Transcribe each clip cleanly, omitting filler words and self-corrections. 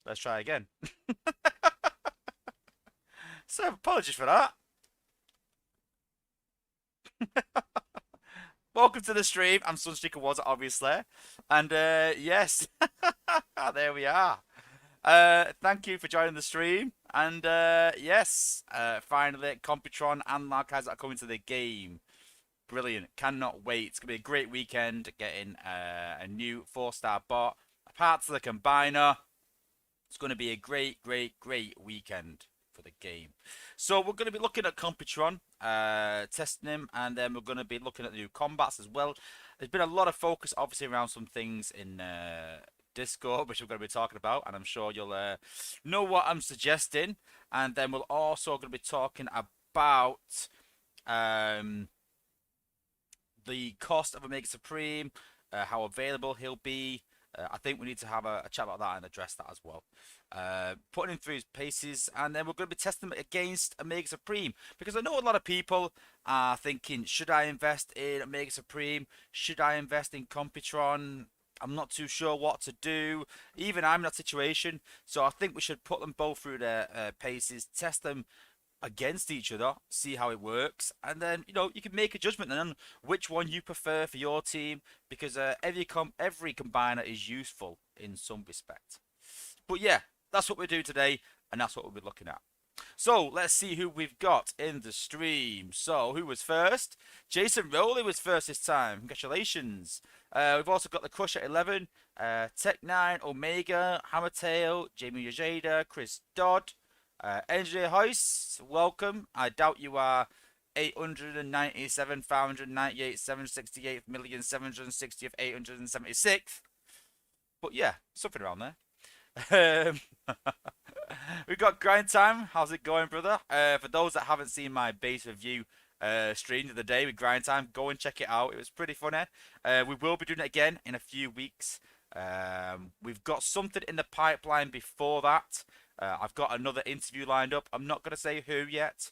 Let's try again. So apologies for that. Welcome to the stream. I'm Sunstreaker Wozza, obviously. And yes, there we are. Thank you for joining the stream. And yes, finally, Computron and Marquez are coming to the game. Brilliant. Cannot wait. It's going to be a great weekend getting a new 4-star bot, parts of the combiner. It's going to be a great, great, great weekend for the game. So we're going to be looking at Computron, testing him, and then we're going to be looking at the new combats as well. There's been a lot of focus, obviously, around some things in Discord, which we're going to be talking about, and I'm sure you'll know what I'm suggesting. And then we're also going to be talking about the cost of Omega Supreme, how available he'll be. I think we need to have a chat about that and address that as well. Putting him through his paces, and then we're going to be testing him against Omega Supreme, because I know a lot of people are thinking, should I invest in Omega Supreme? Should I invest in Computron? I'm not too sure what to do. Even I'm in that situation, so I think we should put them both through their paces, test them against each other, see how it works, and then you can make a judgment then on which one you prefer for your team, because every combiner is useful in some respect. But yeah, that's what we're doing today, and that's what we'll be looking at. So let's see who we've got in the stream. So who was first? Jason Rowley was first this time. Congratulations. We've also got the Crush at 11, Tech9, Omega, Hammertail, Jamie Yajada, Chris Dodd, Engineer Hoist, welcome. I doubt you are 897,598, 768,760,876th. But yeah, something around there. We've got Grind Time. How's it going, brother? For those that haven't seen my base review stream of the day with Grind Time, go and check it out. It was pretty funny. We will be doing it again in a few weeks. We've got something in the pipeline before that. I've got another interview lined up. I'm not going to say who yet.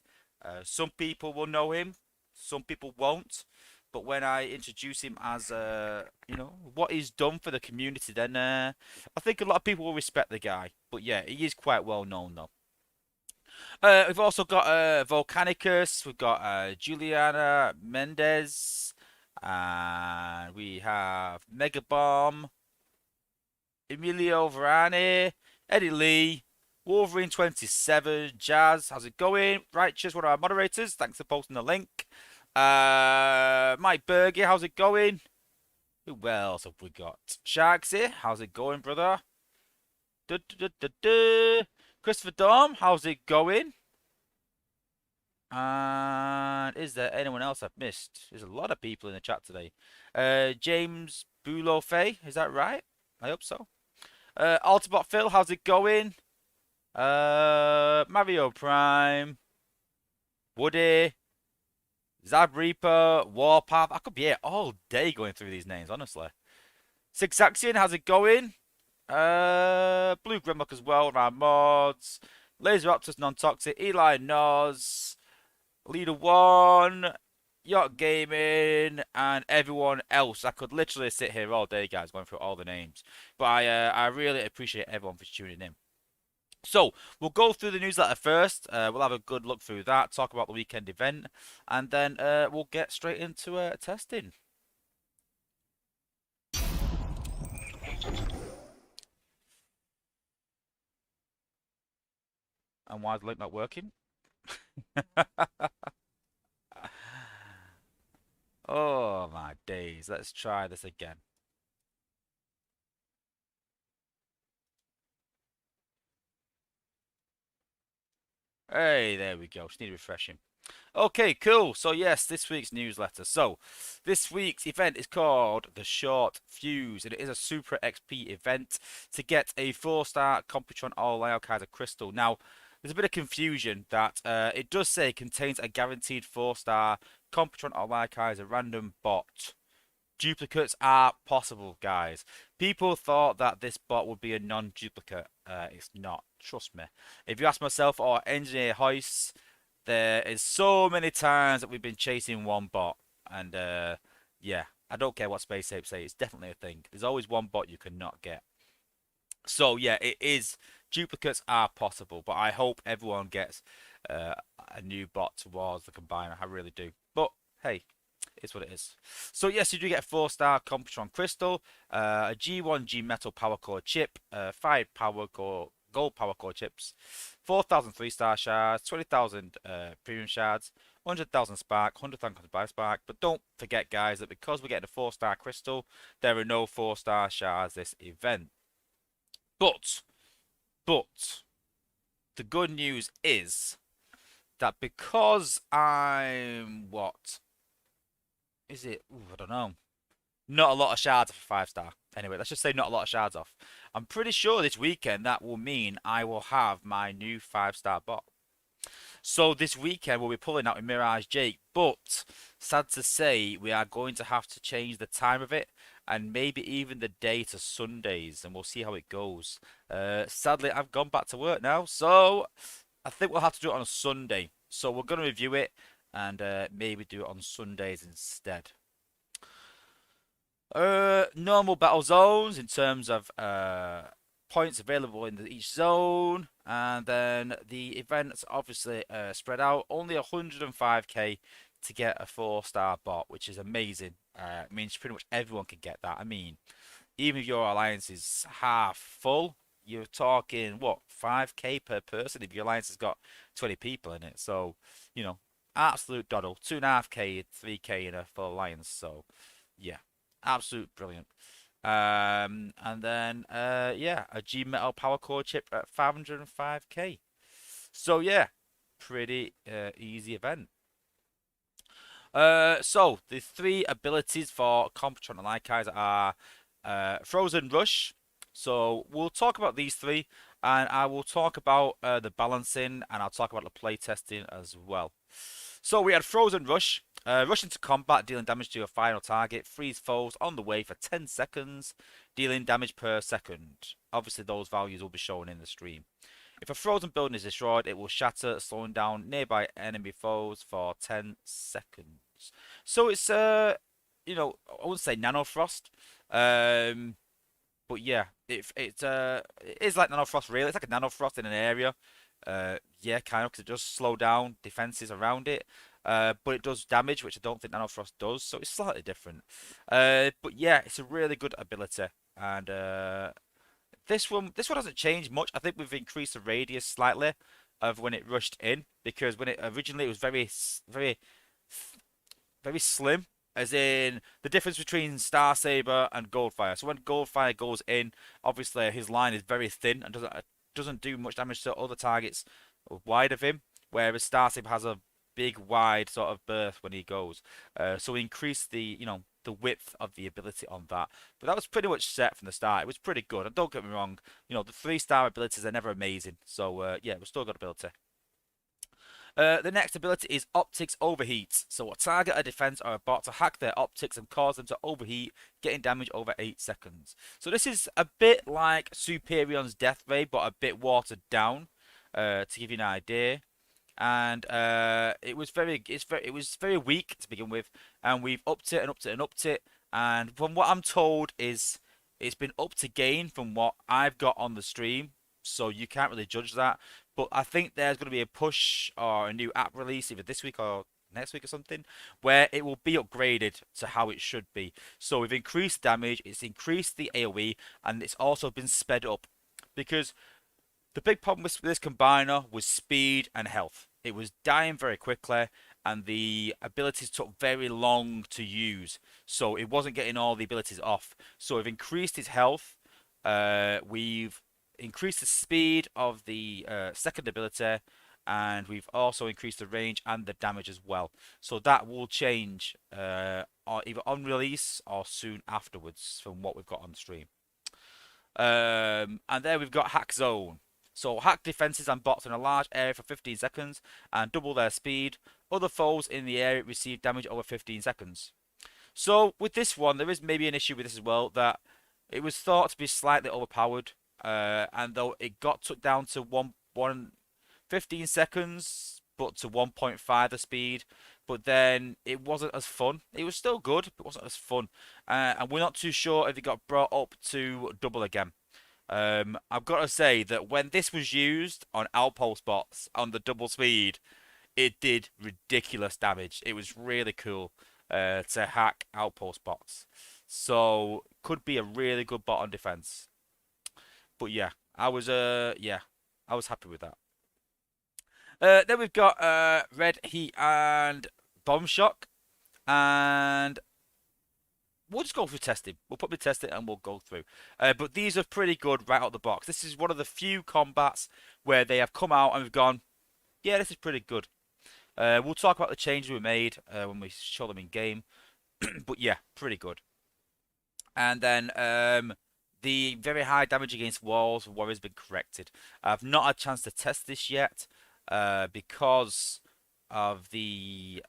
Some people will know him. Some people won't. But when I introduce him as, what he's done for the community, then I think a lot of people will respect the guy. But yeah, he is quite well known, though. We've also got Volcanicus. We've got Juliana Mendez. And we have Mega Bomb, Emilio Varane, Eddie Lee, Wolverine 27, Jazz, how's it going? Righteous, one of our moderators, thanks for posting the link. Mike Berger, how's it going? Who else have we got? Sharksy, how's it going, brother? Christopher Dom, how's it going? And is there anyone else I've missed? There's a lot of people in the chat today. James Boulofay, is that right? I hope so. Autobot Phil, how's it going? Mario Prime, Woody, Zab Reaper, Warpath. I could be here all day going through these names, honestly. Sixaxion, how's it going? Blue Grimlock as well, around mods. Laser Optus Non-Toxic, Eli Noz, Leader One, Yacht Gaming, and everyone else. I could literally sit here all day, guys, going through all the names. But I really appreciate everyone for tuning in. So, we'll go through the newsletter first. We'll have a good look through that, talk about the weekend event, and then we'll get straight into testing. And why is the link not working? Oh, my days. Let's try this again. Hey, there we go. Just need refreshing. Okay, cool. So yes, this week's newsletter. So this week's event is called the Short Fuse, and it is a Super XP event to get a 4-star Computron All-Layout Kaiser Crystal. Now, there's a bit of confusion that it does say contains a guaranteed 4-star Computron All-Layout Kaiser random bot. Duplicates are possible, guys. People thought that this bot would be a non-duplicate. It's not. Trust me. If you ask myself or Engineer Hoist, there is so many times that we've been chasing one bot. And, yeah, I don't care what Space Ape say. It's definitely a thing. There's always one bot you cannot get. So, yeah, it is duplicates are possible, but I hope everyone gets a new bot towards the combiner. I really do. But hey, it's what it is. So yes, you do get a 4-star Computron crystal, a G1 G metal power core chip, 5 power core gold power core chips, 4,000 3-star shards, 20,000 premium shards, 100,000 spark, 100,000 buy spark. But don't forget, guys, that because we're getting a 4-star crystal, there are no 4-star shards this event. But the good news is that because I'm what is it? Ooh, I don't know. Not a lot of shards off a 5-star. Anyway, let's just say not a lot of shards off. I'm pretty sure this weekend that will mean I will have my new 5-star bot. So this weekend we'll be pulling out a Mirage Jake, but sad to say we are going to have to change the time of it and maybe even the day to Sundays, and we'll see how it goes. Sadly, I've gone back to work now, so I think we'll have to do it on a Sunday. So we're going to review it and maybe do it on Sundays instead. Normal battle zones in terms of points available in each zone, and then the events obviously spread out. Only 105k to get a 4-star bot, which is amazing. It means pretty much everyone can get that. I mean, even if your alliance is half full, you're talking what 5k per person if your alliance has got 20 people in it. So, you know, absolute doddle. 2.5k, 3k in a full alliance. So, yeah. Absolute brilliant. And then, yeah, a G Metal Power Core chip at 505k. So, yeah, pretty easy event. So, the 3 abilities for Computron and Lycais are Frozen Rush. So, we'll talk about these 3, and I will talk about the balancing, and I'll talk about the playtesting as well. So, we had Frozen Rush. Rush into combat, dealing damage to your final target. Freeze foes on the way for 10 seconds, dealing damage per second. Obviously, those values will be shown in the stream. If a frozen building is destroyed, it will shatter, slowing down nearby enemy foes for 10 seconds. So it's, you know, I wouldn't say nanofrost, but yeah, it is like nanofrost really. It's like a nanofrost in an area. Yeah, kind of, because it does slow down defenses around it. But it does damage, which I don't think Nanofrost does, so it's slightly different. But yeah, it's a really good ability, and this one hasn't changed much. I think we've increased the radius slightly of when it rushed in, because when it originally it was very slim, as in the difference between Star Saber and Goldfire. So when Goldfire goes in, obviously his line is very thin and doesn't do much damage to other targets wide of him, whereas Star Saber has a big wide sort of berth when he goes. So we increased the the width of the ability on that. But that was pretty much set from the start. It was pretty good. And don't get me wrong, the 3-star abilities are never amazing. So yeah, we've still got ability. The next ability is Optics Overheat. So a target, a defense, or a bot to hack their optics and cause them to overheat, getting damage over 8 seconds. So this is a bit like Superion's Death Ray, but a bit watered down, to give you an idea. And it was very weak to begin with, and we've upped it and upped it and upped it. And from what I'm told is it's been up to gain from what I've got on the stream, so you can't really judge that. But I think there's going to be a push or a new app release either this week or next week or something, where it will be upgraded to how it should be. So we've increased damage, it's increased the AoE, and it's also been sped up, because the big problem with this combiner was speed and health. It was dying very quickly, and the abilities took very long to use, so it wasn't getting all the abilities off. So we've increased his health, we've increased the speed of the second ability, and we've also increased the range and the damage as well. So that will change either on release or soon afterwards from what we've got on stream. And there we've got Hack Zone. So hack defenses and bots in a large area for 15 seconds and double their speed. Other foes in the area receive damage over 15 seconds. So with this one, there is maybe an issue with this as well, that it was thought to be slightly overpowered, and though it got took down to 15 seconds, but to 1.5 the speed, but then it wasn't as fun. It was still good, but it wasn't as fun. And we're not too sure if it got brought up to double again. I've got to say that when this was used on outpost bots on the double speed, it did ridiculous damage. It was really cool to hack outpost bots. So could be a really good bot on defense. But yeah, I was happy with that. Then we've got Red Heat and Bomb Shock, and we'll just go through testing. We'll probably test it and we'll go through. But these are pretty good right out the box. This is one of the few combats where they have come out and we've gone, yeah, this is pretty good. We'll talk about the changes we made when we show them in game. But yeah, pretty good. And then the very high damage against walls war has been corrected. I've not had a chance to test this yet because of the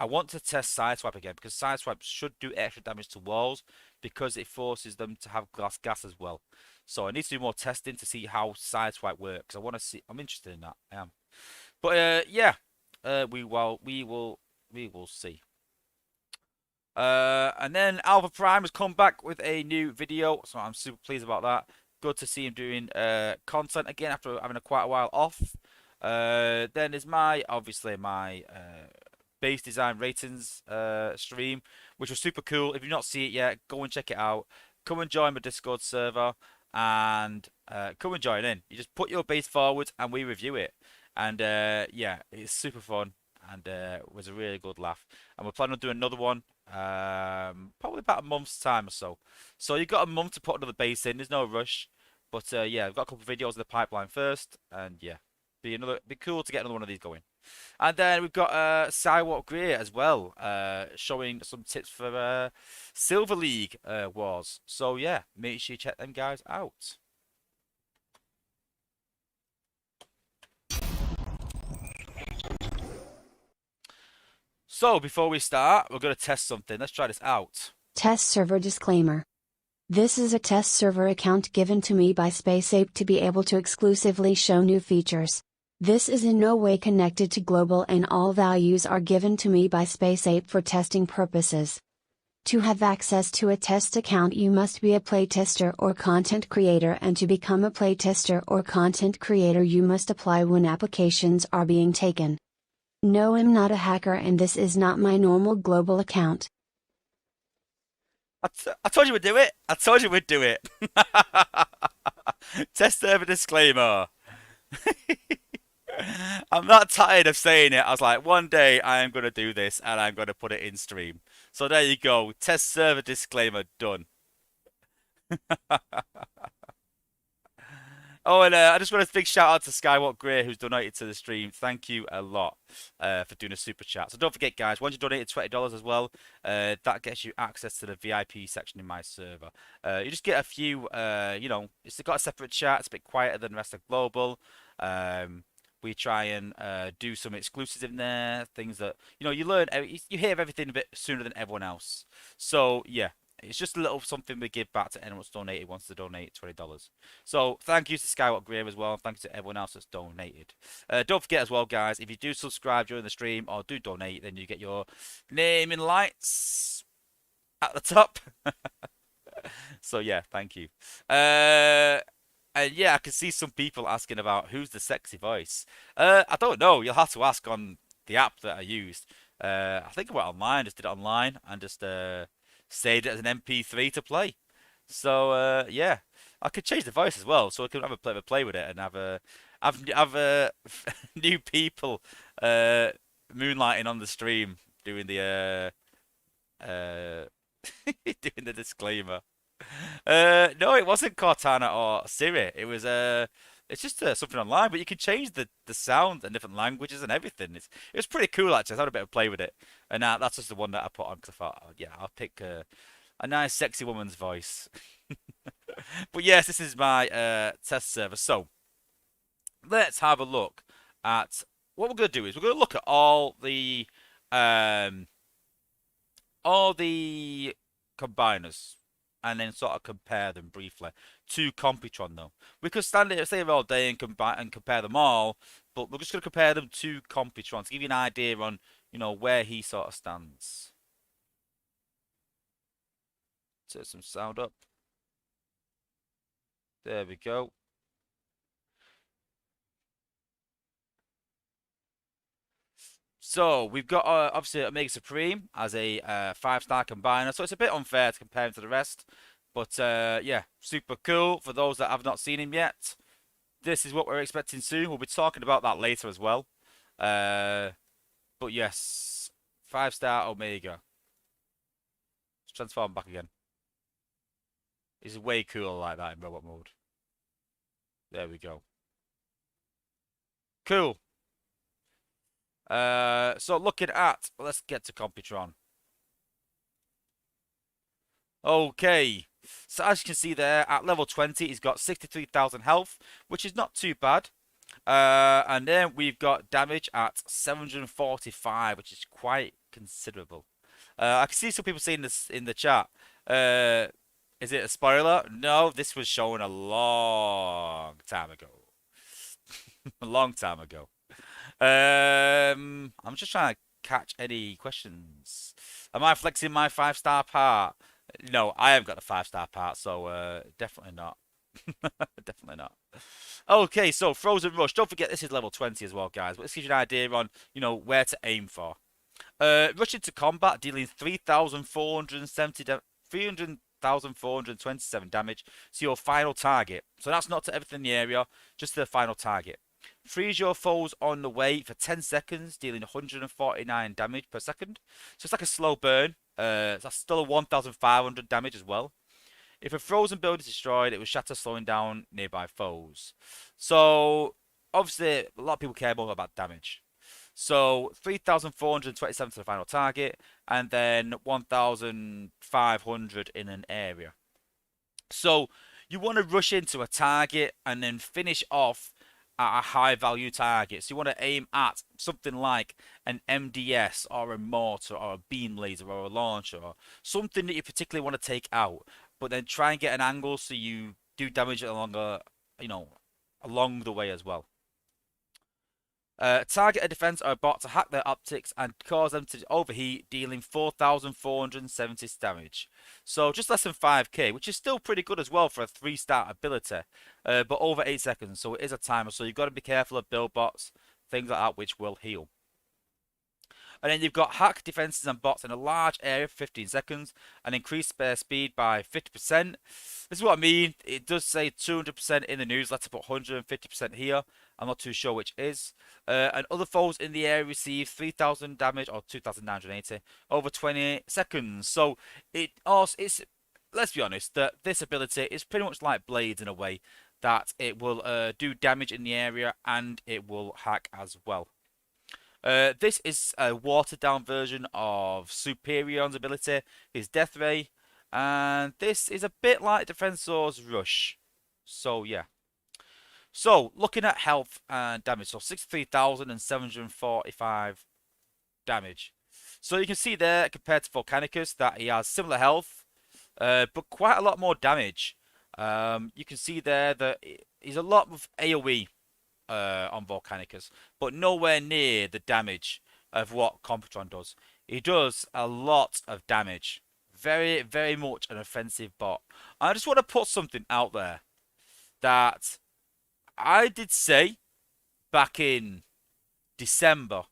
I want to test Sideswipe again because Sideswipe should do extra damage to walls because it forces them to have glass gas as well. So I need to do more testing to see how Sideswipe works. I want to see. I'm interested in that. I am. But yeah, we will see. And then Alpha Prime has come back with a new video, so I'm super pleased about that. Good to see him doing content again after having quite a while off. Then there's obviously my base design ratings stream, which was super cool. If you've not seen it yet, go and check it out. Come and join my Discord server and come and join in. You just put your base forward and we review it. And yeah, it's super fun and it was a really good laugh. And we're planning on doing another one probably about a month's time or so. So you've got a month to put another base in. There's no rush. But yeah, I've got a couple of videos in the pipeline first, and yeah, be cool to get another one of these going. And then we've got Skywalk Grey as well, showing some tips for Silver League wars. So yeah, make sure you check them guys out. So before we start, we're going to test something. Let's try this out. Test server disclaimer. This is a test server account given to me by SpaceApe to be able to exclusively show new features. This is in no way connected to Global and all values are given to me by SpaceApe for testing purposes. To have access to a test account you must be a playtester or content creator, and to become a playtester or content creator you must apply when applications are being taken. No, I'm not a hacker and this is not my normal Global account. I told you we'd do it. I told you we'd do it. Test server disclaimer. I'm not tired of saying it. I was like, one day I am going to do this and I'm going to put it in stream. So there you go. Test server disclaimer done. Oh, and I just want a big shout out to Skywalk Grey who's donated to the stream. Thank you a lot for doing a super chat. So don't forget, guys, once you donated $20 as well, that gets you access to the VIP section in my server. You just get a few, it's got a separate chat. It's a bit quieter than the rest of Global. We try and do some exclusives in there, things that you learn. You hear everything a bit sooner than everyone else. So yeah, it's just a little something we give back to anyone that's donated wants to donate $20. So thank you to Skywalk Grave as well. Thank you to everyone else that's donated. Don't forget as well, guys, if you do subscribe during the stream or do donate, then you get your name in lights at the top. So yeah, thank you. And yeah, I can see some people asking about who's the sexy voice. I don't know. You'll have to ask on the app that I used. I think I went online, just did it online, and just saved it as an MP3 to play. So yeah, I could change the voice as well, so I can have a play with it and have new people moonlighting on the stream doing the doing the disclaimer. No, it wasn't Cortana or Siri. It was it's just something online, but you can change the sound and different languages and everything. It was pretty cool actually. I had a bit of play with it, and that's just the one that I put on because I thought, oh, yeah, I'll pick a nice sexy woman's voice. But yes, this is my test server. So let's have a look at what we're going to do. Is we're going to look at all the combiners and then sort of compare them briefly to Computron though. We could stand here, stay here all day and compare them all, but we're just going to compare them to Computron to give you an idea on, where he sort of stands. Turn some sound up. There we go. So we've got obviously Omega Supreme as a 5-star combiner, so it's a bit unfair to compare him to the rest. But yeah, super cool for those that have not seen him yet. This is what we're expecting soon. We'll be talking about that later as well. Uh, but yes, 5-star Omega. Let's transform back again. He's way cooler like that in robot mode. There we go. Cool. So looking at, let's get to Computron. Okay. So as you can see there, at level 20, he's got 63,000 health, which is not too bad. And then we've got damage at 745, which is quite considerable. I can see some people saying this in the chat. Is it a spoiler? No, this was shown a long time ago. A long time ago. I'm just trying to catch any questions. Am I flexing my 5-star part? No, I haven't got a 5-star part, so definitely not. Definitely not. Okay, so Frozen Rush. Don't forget this is level 20 as well, guys. But this gives you an idea on, where to aim for. Rush into combat, dealing 3,427 damage to your final target. So that's not to everything in the area, just to the final target. Freeze your foes on the way for 10 seconds, dealing 149 damage per second. So it's like a slow burn. That's still a 1,500 damage as well. If a frozen build is destroyed, it will shatter, slowing down nearby foes. So, obviously, a lot of people care more about damage. So, 3,427 to the final target, and then 1,500 in an area. So, you want to rush into a target and then finish off at a high value target. So you want to aim at something like an MDS or a mortar or a beam laser or a launcher or something that you particularly want to take out, but then try and get an angle so you do damage along along the way as well. Target a defense or a bot to hack their optics and cause them to overheat, dealing 4,470 damage. So just less than 5k, which is still pretty good as well for a 3-star ability, but over 8 seconds. So it is a timer, so you've got to be careful of build bots, things like that, which will heal. And then you've got hack defenses and bots in a large area for 15 seconds and increase spare speed by 50%. This is what I mean. It does say 200% in the newsletter, but 150% here. I'm not too sure which is. And other foes in the area receive 3,000 damage or 2,980 over 20 seconds. So it's let's be honest, that this ability is pretty much like Blades in a way that it will do damage in the area and it will hack as well. This is a watered down version of Superion's ability, his Death Ray, and this is a bit like Defensor's Rush. So yeah. So looking at health and damage, so 63,745 damage. So you can see there compared to Volcanicus that he has similar health, but quite a lot more damage. You can see there that he's a lot of AoE on Volcanicus, but nowhere near the damage of what Computron does. He does a lot of damage. Very, very much an offensive bot. I just want to put something out there that I did say back in December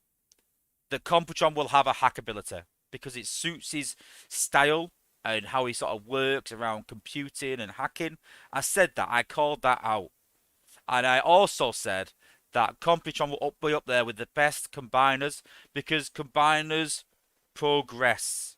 that Computron will have a hack ability because it suits his style and how he sort of works around computing and hacking. I said that. I called that out. And I also said that Computron will be up there with the best combiners because combiners progress.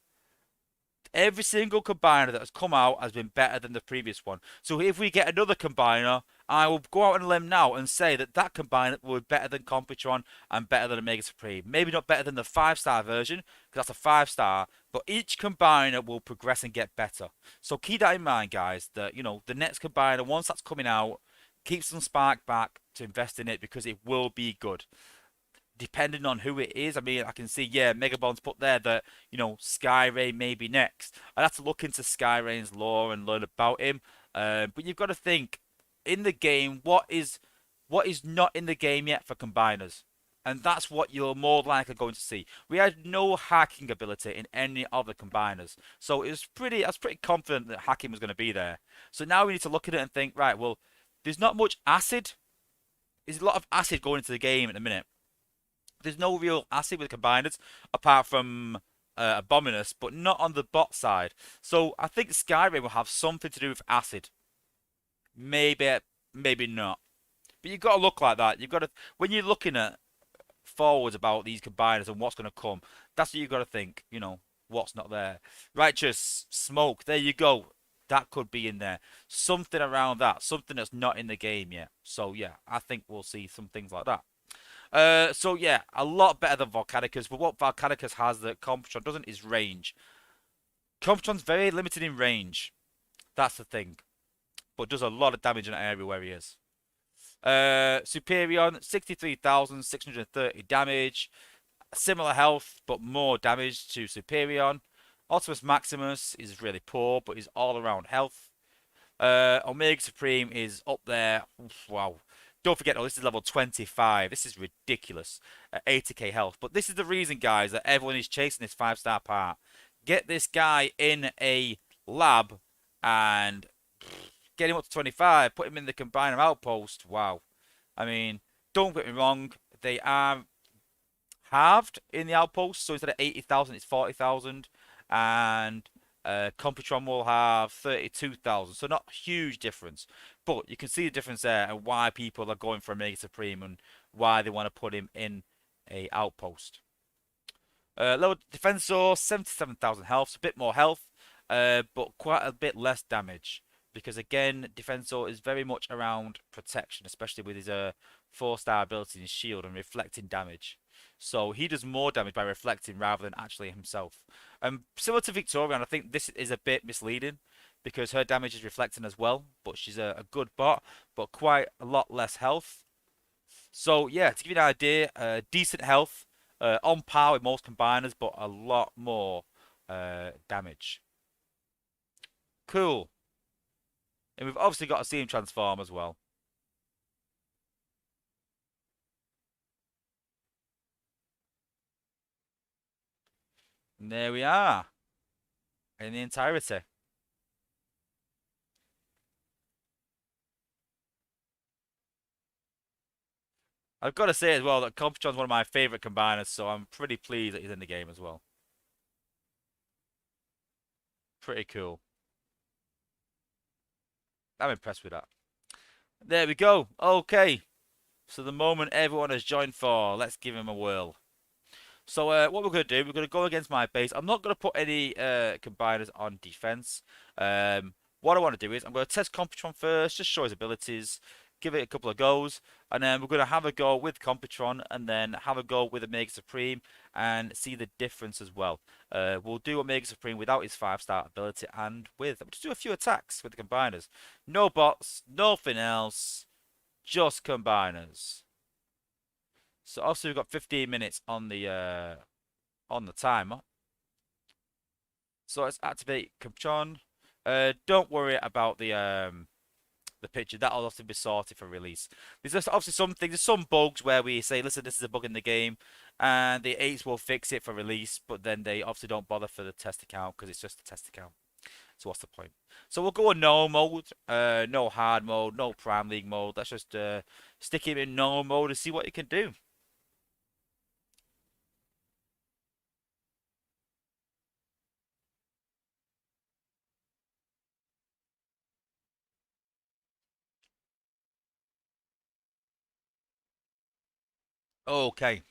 Every single combiner that has come out has been better than the previous one. So if we get another combiner, I will go out on a limb now and say that that combiner will be better than Computron and better than Omega Supreme. Maybe not better than the 5-star version, because that's a 5-star, but each combiner will progress and get better. So keep that in mind, guys, that, the next combiner, once that's coming out, keep some spark back to invest in it because it will be good. Depending on who it is, I mean, I can see, yeah, Megabond's put there that, Skyray may be next. I'd have to look into Skyray's lore and learn about him. But you've got to think, in the game, what is not in the game yet for combiners? And that's what you're more likely going to see. We had no hacking ability in any of the combiners. So I was pretty confident that hacking was going to be there. So now we need to look at it and think, right, well, there's not much acid. There's a lot of acid going into the game at the minute. There's no real acid with combiners apart from Abominus, but not on the bot side. So I think Skyrim will have something to do with acid. Maybe, maybe not. But you've got to look like that. You've got to, when you're looking at forwards about these combiners and what's going to come, that's what you've got to think, what's not there. Righteous, smoke, there you go. That could be in there. Something around that. Something that's not in the game yet. So, yeah, I think we'll see some things like that. So yeah, a lot better than Volcanicus, but what Volcanicus has that Computron doesn't is range. Computron's very limited in range. That's the thing. But does a lot of damage in that area where he is. Superion, 63,630 damage. Similar health, but more damage to Superion. Optimus Maximus is really poor, but he's all around health. Omega Supreme is up there. Oof, wow. Don't forget, this is level 25. This is ridiculous. 80k health. But this is the reason, guys, that everyone is chasing this 5-star part. Get this guy in a lab and get him up to 25. Put him in the combiner outpost. Wow. I mean, don't get me wrong. They are halved in the outpost. So instead of 80,000, it's 40,000. And Computron will have 32,000. So not a huge difference. But you can see the difference there and why people are going for a Mega Supreme and why they want to put him in a outpost. Lower Defensor, 77,000 health. So a bit more health, but quite a bit less damage. Because again, Defensor is very much around protection, especially with his 4-star ability in his shield and reflecting damage. So he does more damage by reflecting rather than actually himself. Similar to Victorian, I think this is a bit misleading because her damage is reflecting as well, but she's a good bot, but quite a lot less health. So yeah, to give you an idea, decent health, on par with most combiners, but a lot more damage. Cool. And we've obviously got to see him transform as well. And there we are. In the entirety. I've got to say as well that Computron's one of my favourite combiners, so I'm pretty pleased that he's in the game as well. Pretty cool. I'm impressed with that. There we go. Okay. So the moment everyone has joined for, let's give him a whirl. So what we're going to do, we're going to go against my base. I'm not going to put any combiners on defense. What I want to do is I'm going to test Computron first, just show his abilities, give it a couple of goes, and then we're going to have a go with Computron and then have a go with Omega Supreme and see the difference as well. We'll do Omega Supreme without his 5-star ability and with, we'll just do a few attacks with the combiners. No bots, nothing else, just combiners. So obviously we've got 15 minutes on the timer. So let's activate Computron. Don't worry about the picture. That'll also be sorted for release. There's just obviously some things, there's some bugs where we say, listen, this is a bug in the game, and the 8s will fix it for release, but then they obviously don't bother for the test account because it's just a test account. So what's the point? So we'll go on normal mode, no hard mode, no Prime League mode. Let's just stick him in normal mode and see what he can do. Okay.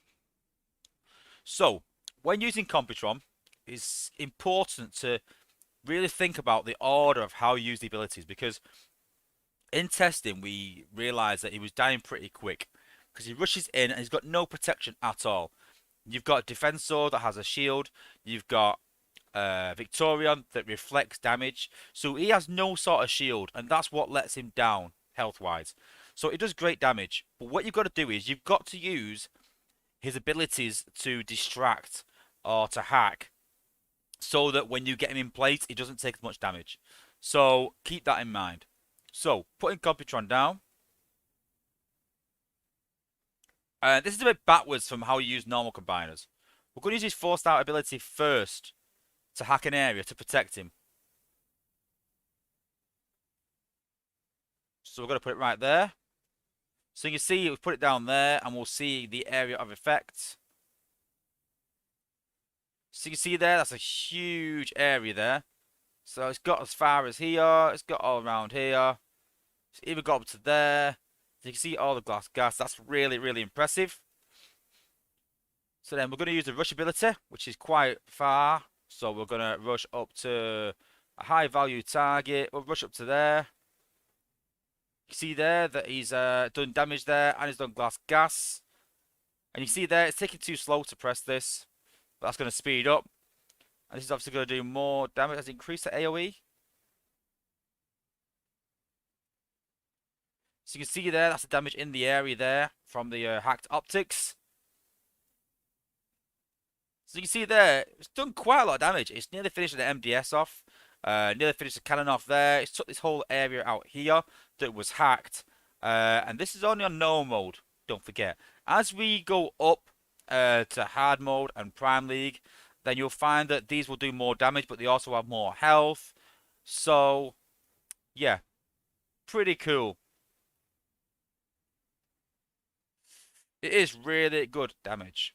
So, when using Computron, it's important to really think about the order of how you use the abilities because in testing we realized that he was dying pretty quick because he rushes in and he's got no protection at all. You've got Defensor that has a shield, you've got Victorion that reflects damage, so he has no sort of shield and that's what lets him down health wise. So it does great damage, but what you've got to do is you've got to use his abilities to distract or to hack so that when you get him in place, he doesn't take as much damage. So keep that in mind. So putting Computron down. This is a bit backwards from how you use normal combiners. We're going to use his forced out ability first to hack an area to protect him. So we're going to put it right there. So you can see we put it down there and we'll see the area of effect. So you can see there, that's a huge area there. So it's got as far as here, it's got all around here. It's even got up to there. So you can see all the glass gas. That's really, really impressive. So then we're going to use the rush ability, which is quite far. So we're going to rush up to a high value target. We'll rush up to there. You see there that he's done damage there and he's done glass gas. And you see there, it's taking too slow to press this. But that's going to speed up. And this is obviously going to do more damage. Has it increased the AoE? So you can see there, that's the damage in the area there from the hacked optics. So you can see there, it's done quite a lot of damage. It's nearly finished the MDS off. Nearly finished the cannon off there. It's took this whole area out here that was hacked. And this is only on normal mode, don't forget. As we go up to hard mode and Prime League, then you'll find that these will do more damage, but they also have more health. So, yeah, pretty cool. It is really good damage.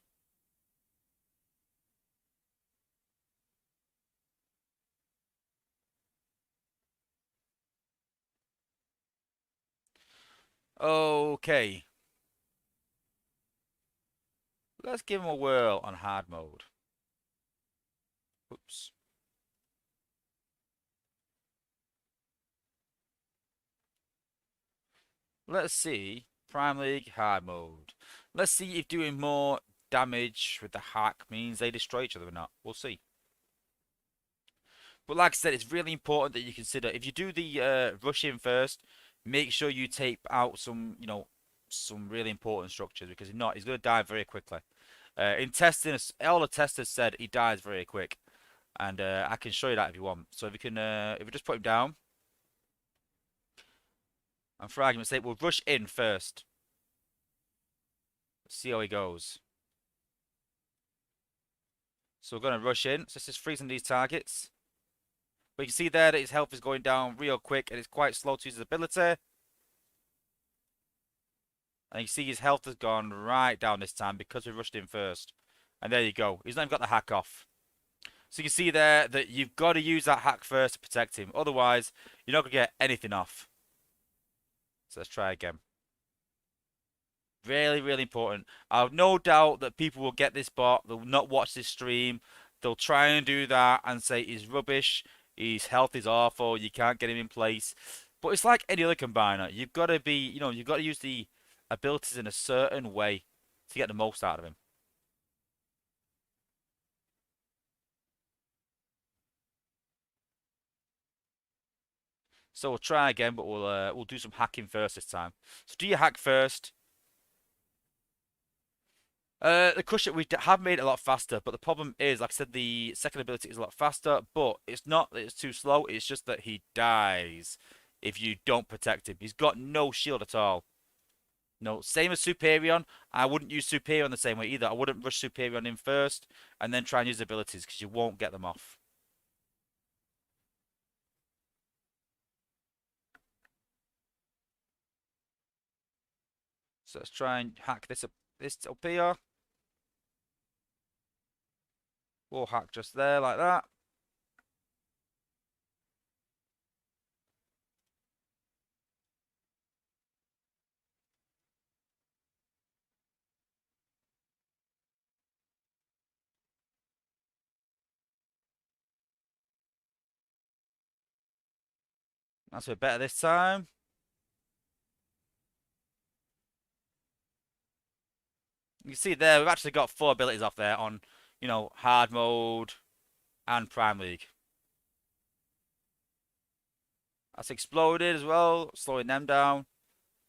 Okay, let's give him a whirl on hard mode. Oops. Let's see. Prime League hard mode. Let's see if doing more damage with the hack means they destroy each other or not. We'll see. But like I said, it's really important that you consider if you do the rush in first, make sure you tape out some, some really important structures because if not, he's going to die very quickly. In testing, all the testers said he dies very quick, and I can show you that if you want. So if you can, if we just put him down, and for argument's sake, we'll rush in first. Let's see how he goes. So we're going to rush in. So this is freezing these targets. But you can see there that his health is going down real quick and it's quite slow to use his ability. And you see his health has gone right down this time because we rushed in first. And there you go. He's not even got the hack off. So you can see there that you've got to use that hack first to protect him. Otherwise, you're not going to get anything off. So let's try again. Really, really important. I have no doubt that people will get this bot. They'll not watch this stream. They'll try and do that and say he's rubbish. His health is awful. You can't get him in place. But it's like any other combiner. You've got to be, you've got to use the abilities in a certain way to get the most out of him. So we'll try again, but we'll do some hacking first this time. So do your hack first. The cushion we have made it a lot faster, but the problem is, like I said, the second ability is a lot faster, but it's not that it's too slow, it's just that he dies if you don't protect him. He's got no shield at all. No, same as Superion. I wouldn't use Superion the same way either. I wouldn't rush Superion in first and then try and use abilities because you won't get them off. So let's try and hack this up here. We'll hack just there like that. That's a bit better this time. You can see there, we've actually got 4 abilities off there on, hard mode and Prime League. That's exploded as well, slowing them down.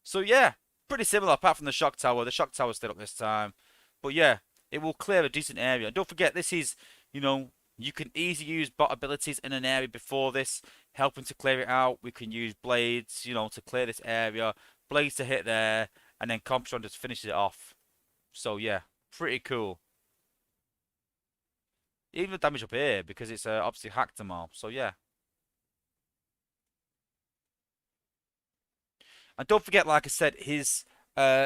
So yeah, pretty similar apart from the shock tower. The shock tower stayed up this time. But yeah, it will clear a decent area. And don't forget, this is, you can easily use bot abilities in an area before this, helping to clear it out. We can use blades, to clear this area. Blades to hit there, and then Computron just finishes it off. So yeah, pretty cool. Even the damage up here because it's obviously hacked them all. So yeah. And don't forget, like I said, his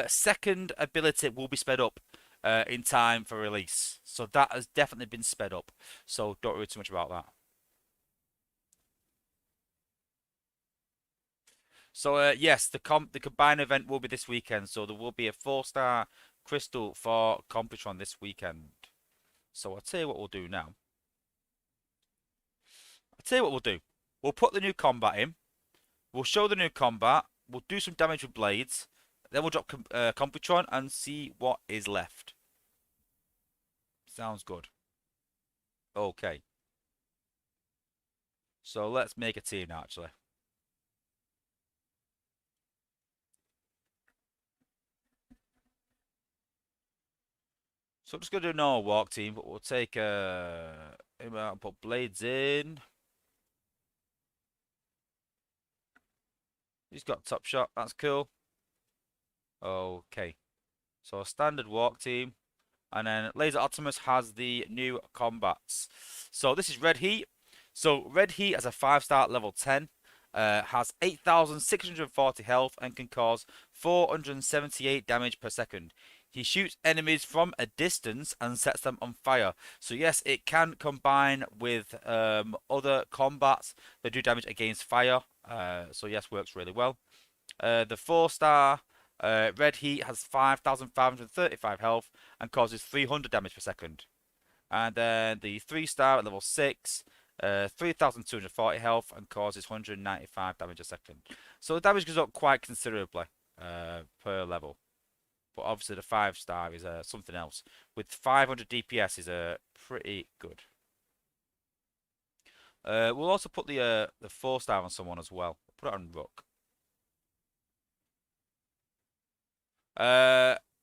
second ability will be sped up in time for release. So that has definitely been sped up. So don't worry too much about that. So yes, the combined event will be this weekend. So there will be a 4-star crystal for Computron this weekend. So I'll tell you what we'll do now. I'll tell you what we'll do. We'll put the new combat in. We'll show the new combat. We'll do some damage with blades. Then we'll drop Computron and see what is left. Sounds good. Okay. So let's make a team now, actually. So I'm just going to do a normal walk team, but we'll take him out and put blades in. He's got top shot. That's cool. Okay. So a standard walk team. And then Laser Optimus has the new combats. So this is Red Heat. So Red Heat has a 5-star level 10. Has 8,640 health and can cause 478 damage per second. He shoots enemies from a distance and sets them on fire. So yes, it can combine with other combats that do damage against fire. So yes, works really well. The 4-star Red Heat has 5,535 health and causes 300 damage per second. And then the 3-star at level 6, 3,240 health and causes 195 damage a second. So the damage goes up quite considerably per level. But obviously the 5-star is something else. With 500 DPS is pretty good. We'll also put the 4-star on someone as well. Put it on Rook.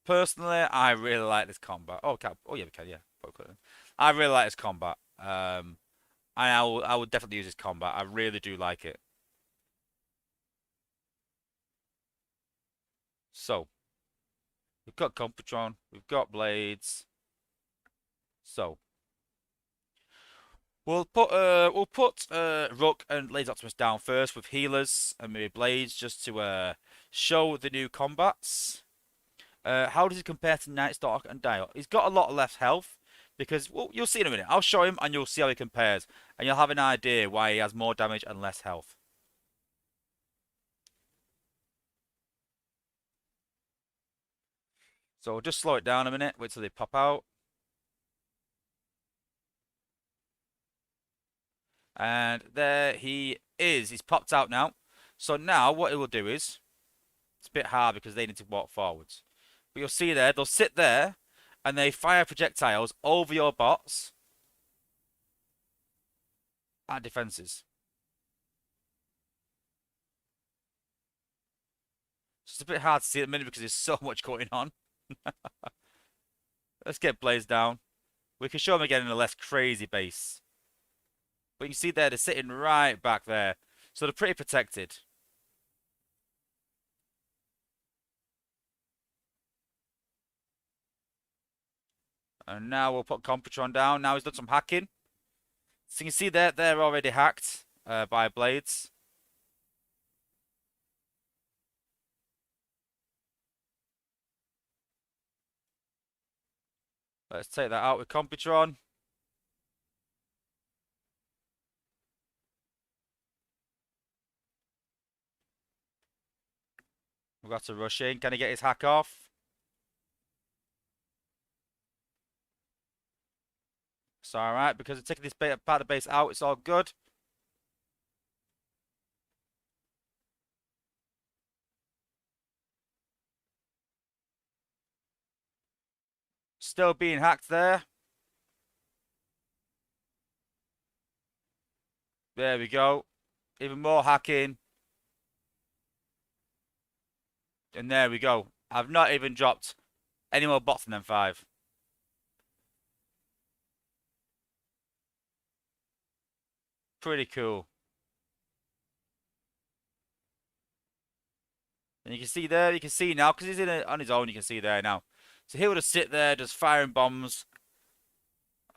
Personally, I really like this combat. Oh, oh yeah, we can, yeah. I really like this combat. And I would definitely use this combat. I really do like it. So, we've got Computron, we've got blades. So, we'll put Rook and Laser Optimus down first with healers and maybe blades just to show the new combats. How does he compare to Night Stalker and Dio? He's got a lot of less health because, well, you'll see in a minute. I'll show him and you'll see how he compares. And you'll have an idea why he has more damage and less health. So we'll just slow it down a minute. Wait till they pop out. And there he is. He's popped out now. So now what it will do is, it's a bit hard because they need to walk forwards. But you'll see there, they'll sit there and they fire projectiles over your bots at defenses. It's a bit hard to see at the minute because there's so much going on. Let's get Blaze down. We can show them again in a less crazy base. But you can see there, they're sitting right back there. So they're pretty protected. And now we'll put Computron down. Now he's done some hacking. So you can see there, they're already hacked by blades. Let's take that out with Computron. We've got to rush in. Can he get his hack off? It's alright, because they're taking this part of the base out. It's all good. Still being hacked there. There we go. Even more hacking. And there we go. I've not even dropped any more bots than them 5. Pretty cool. And you can see there, you can see now, because he's on his own, you can see there now. So he would just sit there just firing bombs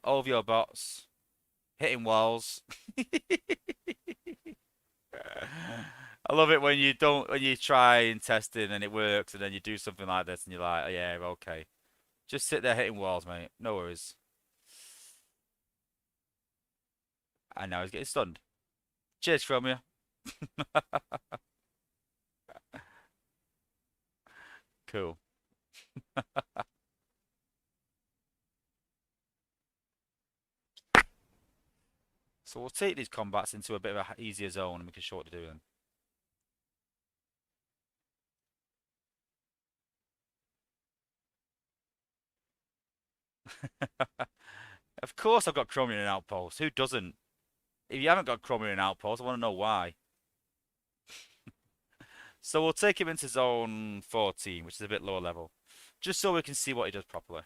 over your bots, hitting walls. I love it when you try and test it and it works, and then you do something like this and you're like, oh, yeah, okay. Just sit there hitting walls, mate. No worries. And now he's getting stunned. Cheers from you. Cool. So we'll take these combats into a bit of an easier zone and we can show what to do then. Of course I've got Chromium and Outpost. Who doesn't? If you haven't got Chromium and Outpost, I want to know why. So we'll take him into zone 14, which is a bit lower level. Just so we can see what he does properly.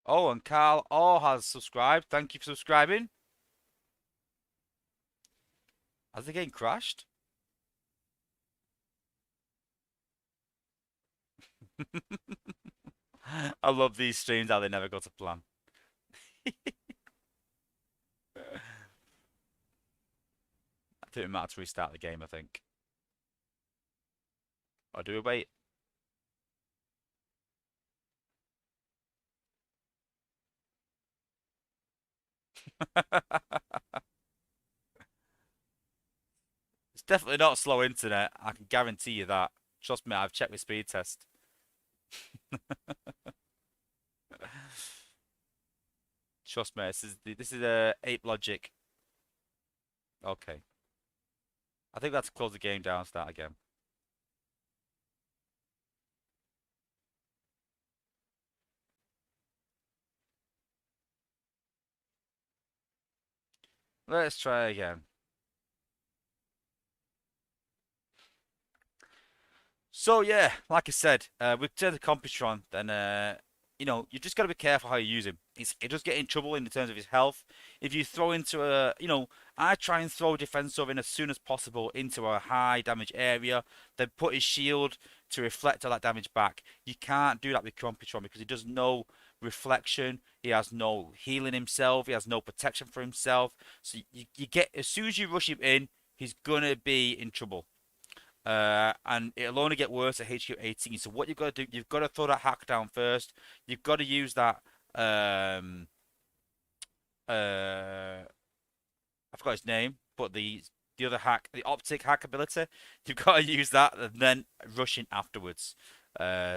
Oh, and Carl O has subscribed. Thank you for subscribing. Has the game crashed? I love these streams how they never go to plan. I think we might have to restart the game, I think. Or do we wait? It's definitely not slow internet. I can guarantee you that. Trust me, I've checked my speed test. Trust me, this is a ape logic. Okay. I think that's close the game down, start again. Let's try again. So yeah, like I said, with the Computron, then you just got to be careful how you use him. It does get in trouble in terms of his health. If you throw into I try and throw defensive in as soon as possible into a high damage area, then put his shield to reflect all that damage back. You can't do that with Computron because he does no reflection. He has no healing himself. He has no protection for himself. So you get as soon as you rush him in, he's gonna be in trouble. And it'll only get worse at HQ 18. So what you've got to do, you've got to throw that hack down first. You've got to use that. I forgot his name, but the other hack, the optic hack ability. You've got to use that and then rush in afterwards.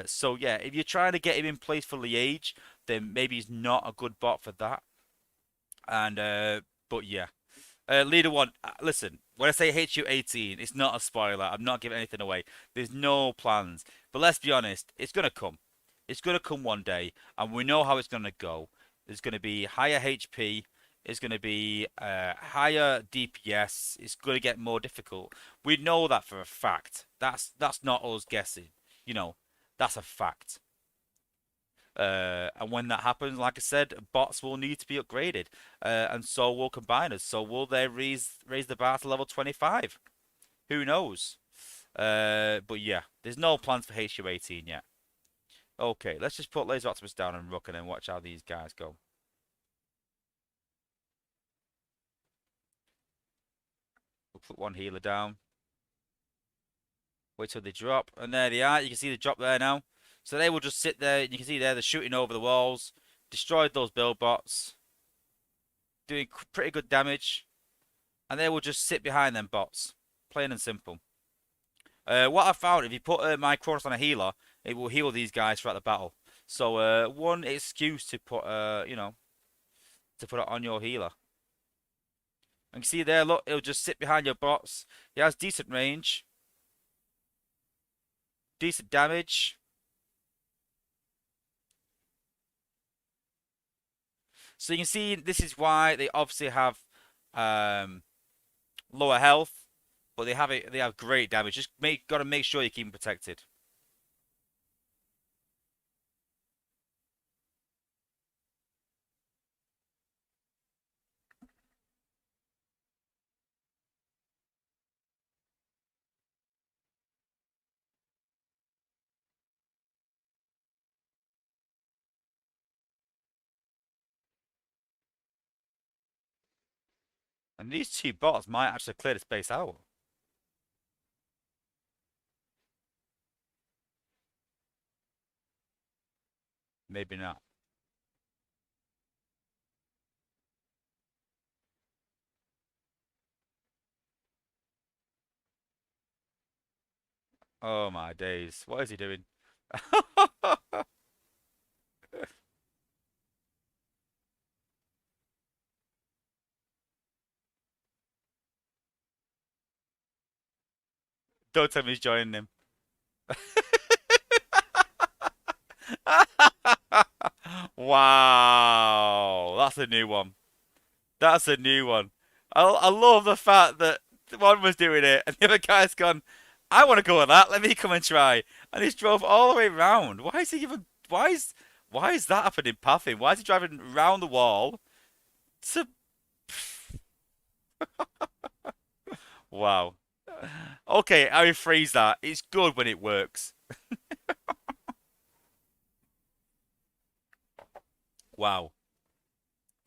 So yeah, if you're trying to get him in place for Liège, then maybe he's not a good bot for that. And but yeah. Leader one, listen, when I say HU18, it's not a spoiler. I'm not giving anything away. There's no plans. But let's be honest, it's going to come. It's going to come one day, and we know how it's going to go. There's going to be higher HP. It's going to be higher DPS. It's going to get more difficult. We know that for a fact. That's not us guessing. You know, that's a fact. And when that happens, like I said, bots will need to be upgraded, and so will combiners. So will they raise the bar to level 25? Who knows? But yeah, there's no plans for HU18 yet. Okay, let's just put Laser Optimus down and Rook and then watch how these guys go. We'll put one healer down. Wait till they drop, and there they are. You can see the drop there now. So they will just sit there, and you can see there they're shooting over the walls. Destroyed those build bots. Doing pretty good damage. And they will just sit behind them bots. Plain and simple. What I found, if you put my Cronus on a healer, it will heal these guys throughout the battle. So one excuse to put to put it on your healer. And you see there, look, it'll just sit behind your bots. He has decent range, decent damage. So you can see this is why they obviously have um, lower health, but they have great damage. Just gotta make sure you keep them protected. And these two bots might actually clear the space out. Maybe not. Oh my days. What is he doing? Don't tell me he's joining him. Wow. That's a new one. That's a new one. I love the fact that one was doing it and the other guy's gone, I want to go with that. Let me come and try. And he's drove all the way round. Why is he even? Why is that happening? Pathing? Why is he driving round the wall? To wow. Okay, I rephrase that. It's good when it works. Wow.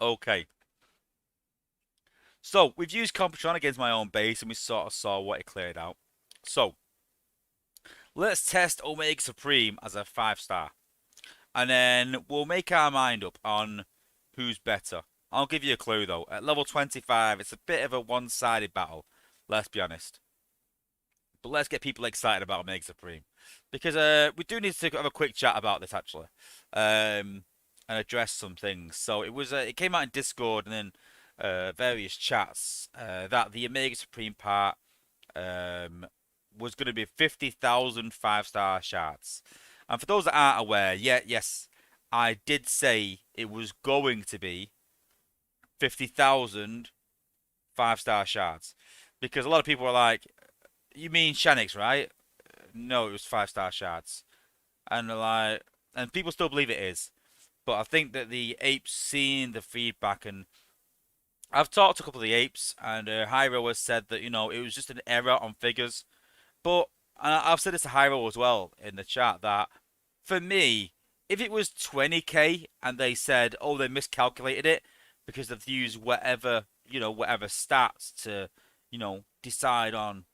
Okay. So we've used Computron against my own base, and we sort of saw what it cleared out. So let's test Omega Supreme as a 5-star. And then we'll make our mind up on who's better. I'll give you a clue though. At level 25, it's a bit of a one-sided battle. Let's be honest. But let's get people excited about Omega Supreme. Because we do need to have a quick chat about this actually. And address some things. So it came out in Discord and then various chats that the Omega Supreme part was going to be 50,000 5-star shards. And for those that aren't aware, yes, I did say it was going to be 50,000 5-star shards. Because a lot of people were like, you mean Shanix, right? No, it was 5-star shards. And they're like, and people still believe it is. But I think that the apes seeing the feedback, and I've talked to a couple of the apes, and Hyro has said that, it was just an error on figures. But I've said this to Hyro as well in the chat that for me, if it was 20k and they said, oh, they miscalculated it because they've used whatever stats to, decide on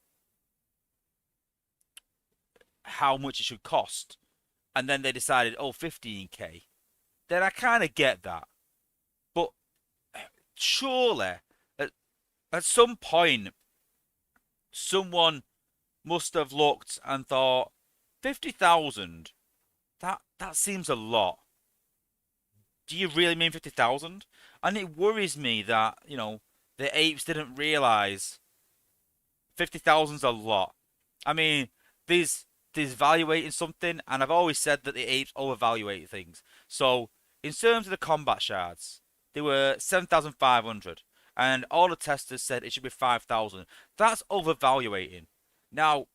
how much it should cost, and then they decided, oh, 15k, then I kind of get that. But surely, at some point, someone must have looked and thought, 50,000, that seems a lot. Do you really mean 50,000? And it worries me that, the apes didn't realize 50,000's a lot. I mean, there's valuating something, and I've always said that the apes overvaluate things. So, in terms of the combat shards, they were 7,500, and all the testers said it should be 5,000. That's overvaluating. Now,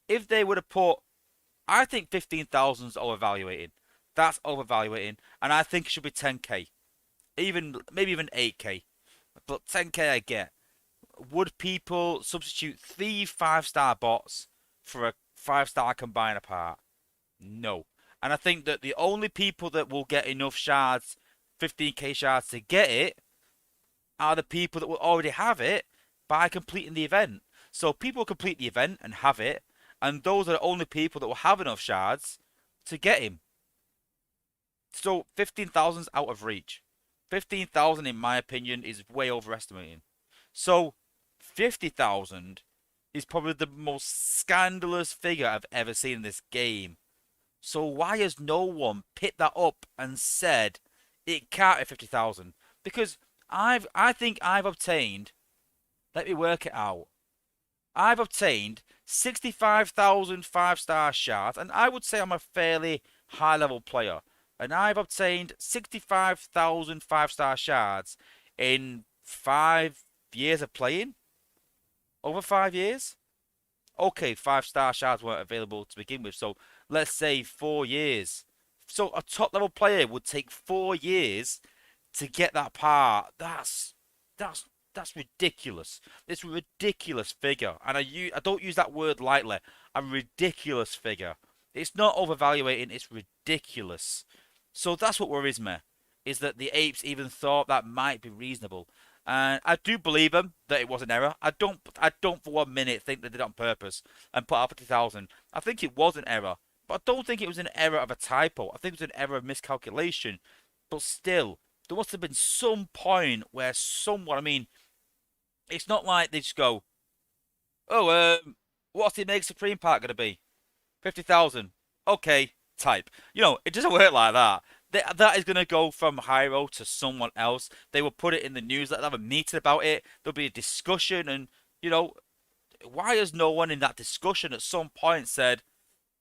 if they would have put, I think 15,000 is overvaluating. That's overvaluating, and I think it should be 10k, maybe even 8k, but 10k I get. Would people substitute 3 5-star bots for a 5-star combiner part? No. And I think that the only people that will get enough shards, 15k shards to get it, are the people that will already have it by completing the event. So people complete the event and have it, and those are the only people that will have enough shards to get him. So 15,000's out of reach. 15,000, in my opinion, is way overestimating. So 50,000 He's probably the most scandalous figure I've ever seen in this game. So why has no one picked that up and said it can't be 50,000? Because I think I've obtained. Let me work it out. I've obtained 65,000 5-star shards, and I would say I'm a fairly high level player. And I've obtained 65,000 5-star shards in 5 years of playing. Over 5 years? Okay, 5-star shards weren't available to begin with, so let's say 4 years. So a top level player would take 4 years to get that part. That's that's ridiculous. It's a ridiculous figure, and I don't use that word lightly. A ridiculous figure. It's not overvaluating. It's ridiculous. So that's what worries me, is that the apes even thought that might be reasonable. And I do believe them that it was an error. I don't for 1 minute think they did it on purpose and put out 50,000. I think it was an error, but I don't think it was an error of a typo. I think it was an error of miscalculation. But still, there must have been some point where someone, I mean, it's not like they just go, oh, what's the Mega Supreme part going to be? 50,000. Okay, type. It doesn't work like that. That is going to go from Hyro to someone else. They will put it in the news. They'll have a meeting about it. There'll be a discussion. And, why has no one in that discussion at some point said,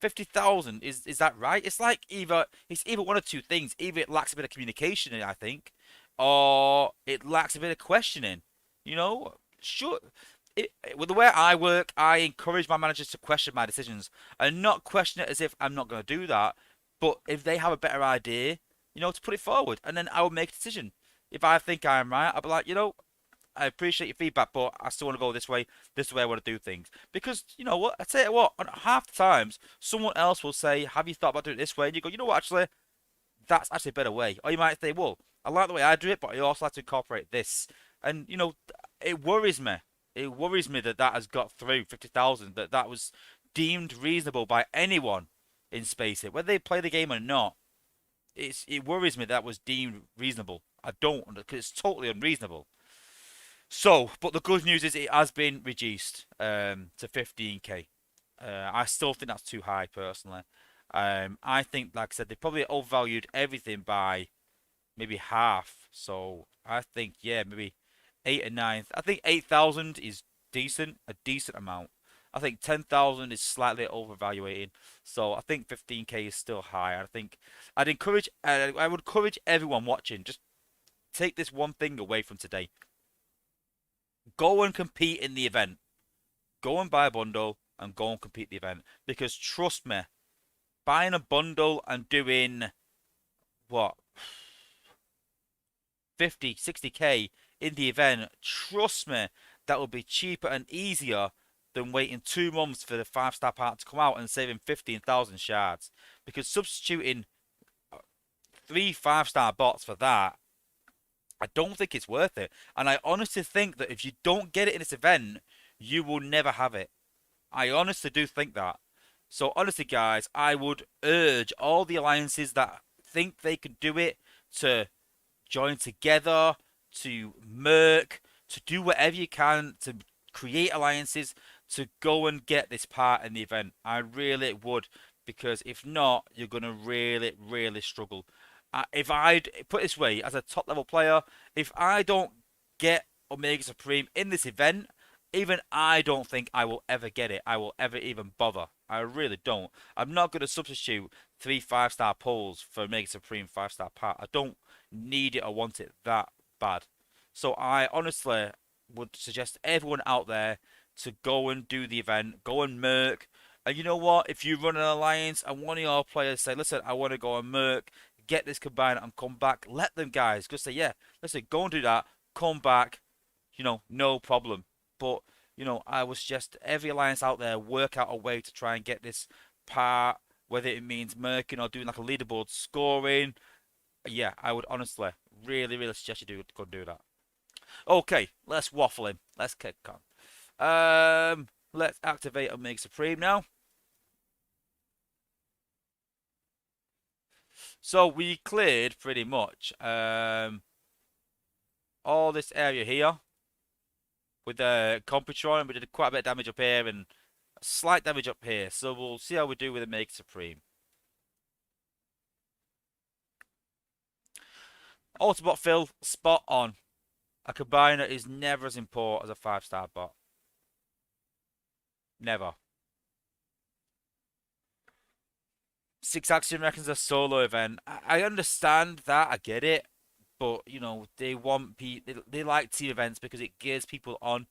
50,000, is that right? It's either one of two things. Either it lacks a bit of communication, I think, or it lacks a bit of questioning. Sure. With the way I work, I encourage my managers to question my decisions and not question it as if I'm not going to do that. But if they have a better idea, to put it forward, and then I will make a decision. If I think I'm right, I'll be like, I appreciate your feedback, but I still want to go this way. This is the way I want to do things. Because, you know what? I tell you what, on half the times, someone else will say, have you thought about doing it this way? And you go, you know what, actually, that's actually a better way. Or you might say, well, I like the way I do it, but I also like to incorporate this. And, it worries me. It worries me that has got through 50,000, that was deemed reasonable by anyone in SpaceX, whether they play the game or not. It worries me that was deemed reasonable. I don't, because it's totally unreasonable. So, but the good news is it has been reduced to 15k. I still think that's too high, personally. I think, like I said, they probably overvalued everything by maybe half. So I think, yeah, maybe 8 or 9. I think 8,000 is decent, a decent amount. I think 10,000 is slightly overvaluating. So I think 15k is still high. I think I would encourage everyone watching, just take this one thing away from today. Go and compete in the event. Go and buy a bundle and go and compete the event. Because trust me, buying a bundle and doing what, 50, 60k in the event, trust me, that will be cheaper and easier than waiting 2 months for the 5-star part to come out and saving 15,000 shards. Because substituting 3 5-star bots for that, I don't think it's worth it. And I honestly think that if you don't get it in this event, you will never have it. I honestly do think that. So honestly, guys, I would urge all the alliances that think they can do it to join together, to merc, to do whatever you can to create alliances to go and get this part in the event. I really would, because if not, you're going to really, really struggle. If I'd put it this way, as a top level player, if I don't get Omega Supreme in this event, even I don't think I will ever get it. I will ever even bother. I really don't. I'm not going to substitute 3 5-star pulls for Omega Supreme 5-star part. I don't need it or want it that bad. So I honestly would suggest everyone out there to go and do the event, go and merc. And you know what? If you run an alliance and one of your players say, listen, I want to go and merc, get this combined and come back, let them, guys. Just say, yeah, listen, go and do that, come back, no problem. But, I would suggest every alliance out there work out a way to try and get this part, whether it means merking or doing like a leaderboard scoring. Yeah, I would honestly really, really suggest you go and do that. Okay, let's waffle in. Let's kick on. Let's activate Omega Supreme now. So we cleared pretty much all this area here. with Computron. We did quite a bit of damage up here and slight damage up here. So we'll see how we do with the Mega Supreme. Autobot Phil, spot on. A combiner is never as important as a 5-star bot. Never. 6 Action reckons a solo event. I understand that, I get it. But, you know, they want they like team events because it gears people on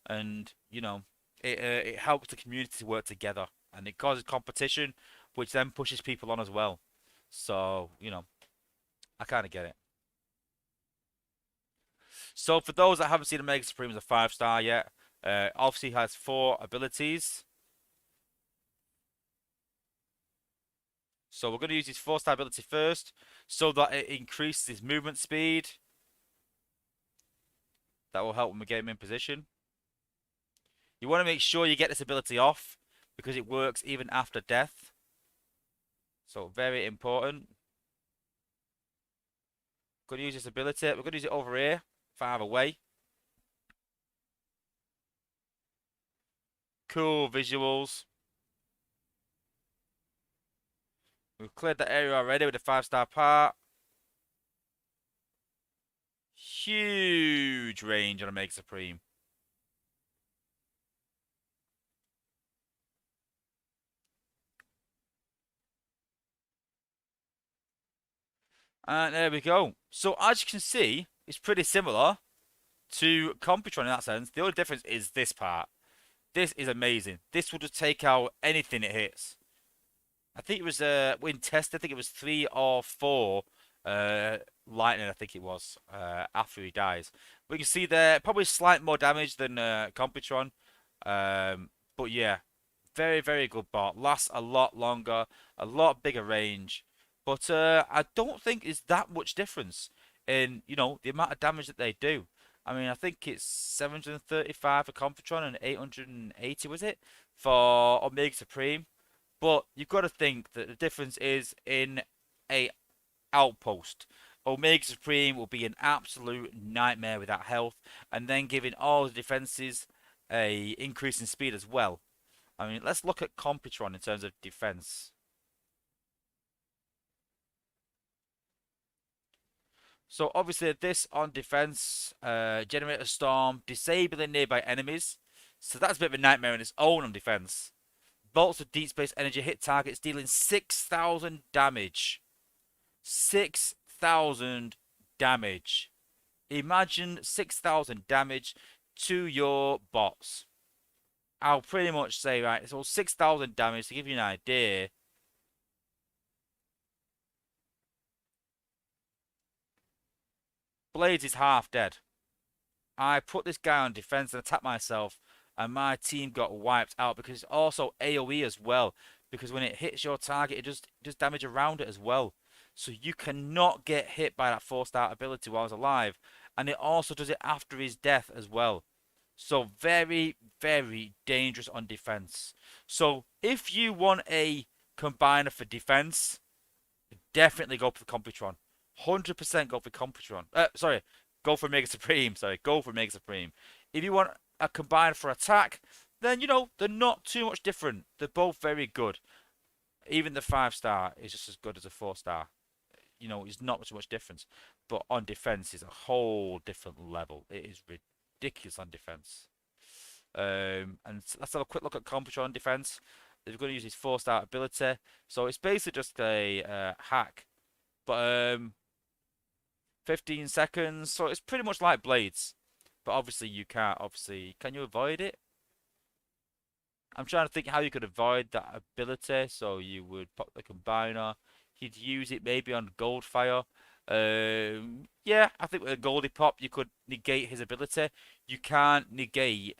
and, you know, it helps the community to work together. And it causes competition, which then pushes people on as well. So, you know, I kind of get it. So for those that haven't seen the Mega Supreme as a 5-star yet, obviously has 4 abilities. So we're going to use his 4-star ability first, so that it increases his movement speed. That will help when we get him in position. You want to make sure you get this ability off, because it works even after death. So very important. Going to use this ability. We're going to use it over here, far away. Cool visuals. We've cleared that area already with the 5-star part. Huge range on a Mega Supreme. And there we go. So as you can see, it's pretty similar to Computron in that sense. The only difference is this part. This is amazing. This will just take out anything it hits. I think it was in test. I think it was 3 or 4 lightning. I think it was after he dies. But you can see there probably slight more damage than Computron. But yeah, very good bot. Lasts a lot longer, a lot bigger range. But I don't think it's that much difference in, you know, the amount of damage that they do. I mean, I think it's 735 for Computron and 880, was it, for Omega Supreme. But you've got to think that the difference is in a outpost. Omega Supreme will be an absolute nightmare without health, and then giving all the defenses a increase in speed as well. I mean, let's look at Computron in terms of defense. So obviously this on defense, generate a storm, disabling nearby enemies. So that's a bit of a nightmare in its own on defense. Bolts of deep space energy hit targets, dealing 6,000 damage. 6,000 damage. Imagine 6,000 damage to your bots. I'll pretty much say, right, so 6,000 damage to give you an idea. Blades is half dead. I put this guy on defense and attacked myself, and my team got wiped out because it's also AoE as well. Because when it hits your target, it does damage around it as well. So you cannot get hit by that 4-star ability while he's alive. And it also does it after his death as well. So very dangerous on defense. So if you want a combiner for defense, definitely go for the Computron. 100% go for Computron. Sorry, go for Mega Supreme. Sorry, go for Mega Supreme. If you want a combiner for attack, then, you know, they're not too much different. They're both very good. Even the 5-star is just as good as a 4-star. You know, it's not much difference. But on defense is a whole different level. It is ridiculous on defense. And let's have a quick look at Computron on defense. They're going to use his 4-star ability. So it's basically just a hack. But 15 seconds. So it's pretty much like Blades. But obviously you can't. Obviously, can you avoid it? I'm trying to think how you could avoid that ability. So you would pop the combiner. He'd use it maybe on Goldfire. Yeah, I think with a Goldie Pop you could negate his ability. You can't negate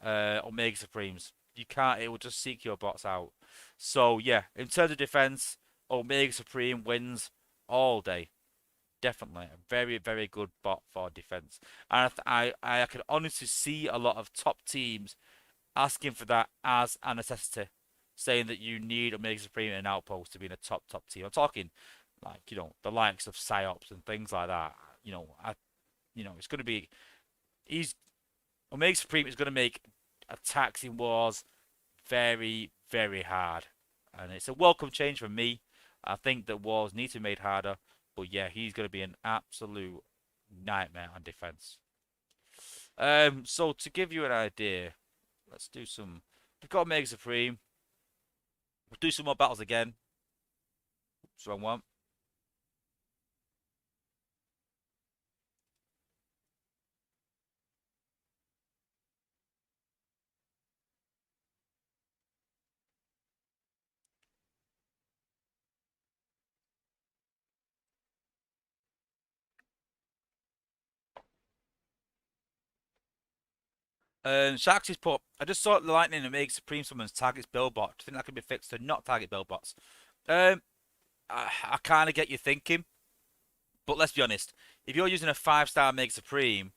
Omega Supremes. You can't. It will just seek your bots out. So yeah, in terms of defense, Omega Supreme wins all day. Definitely a very good bot for defense. And I can honestly see a lot of top teams asking for that as a necessity, saying that you need Omega Supreme in an outpost to be in a top team. I'm talking like, you know, the likes of Psyops and things like that. You know, it's going to be, he's Omega Supreme is going to make attacks in wars very, very hard. And it's a welcome change from me. I think that wars need to be made harder. But yeah, he's going to be an absolute nightmare on defense. So to give you an idea, let's do some. We've got Omega Supreme. We'll do some more battles again. Oops, wrong one. Sharks is put. I just saw the lightning and Omega Supreme summons targets Billbot. I think that can be fixed to not target Billbots. Um, I kind of get you thinking, but let's be honest. If you're using a 5-star Omega Supreme,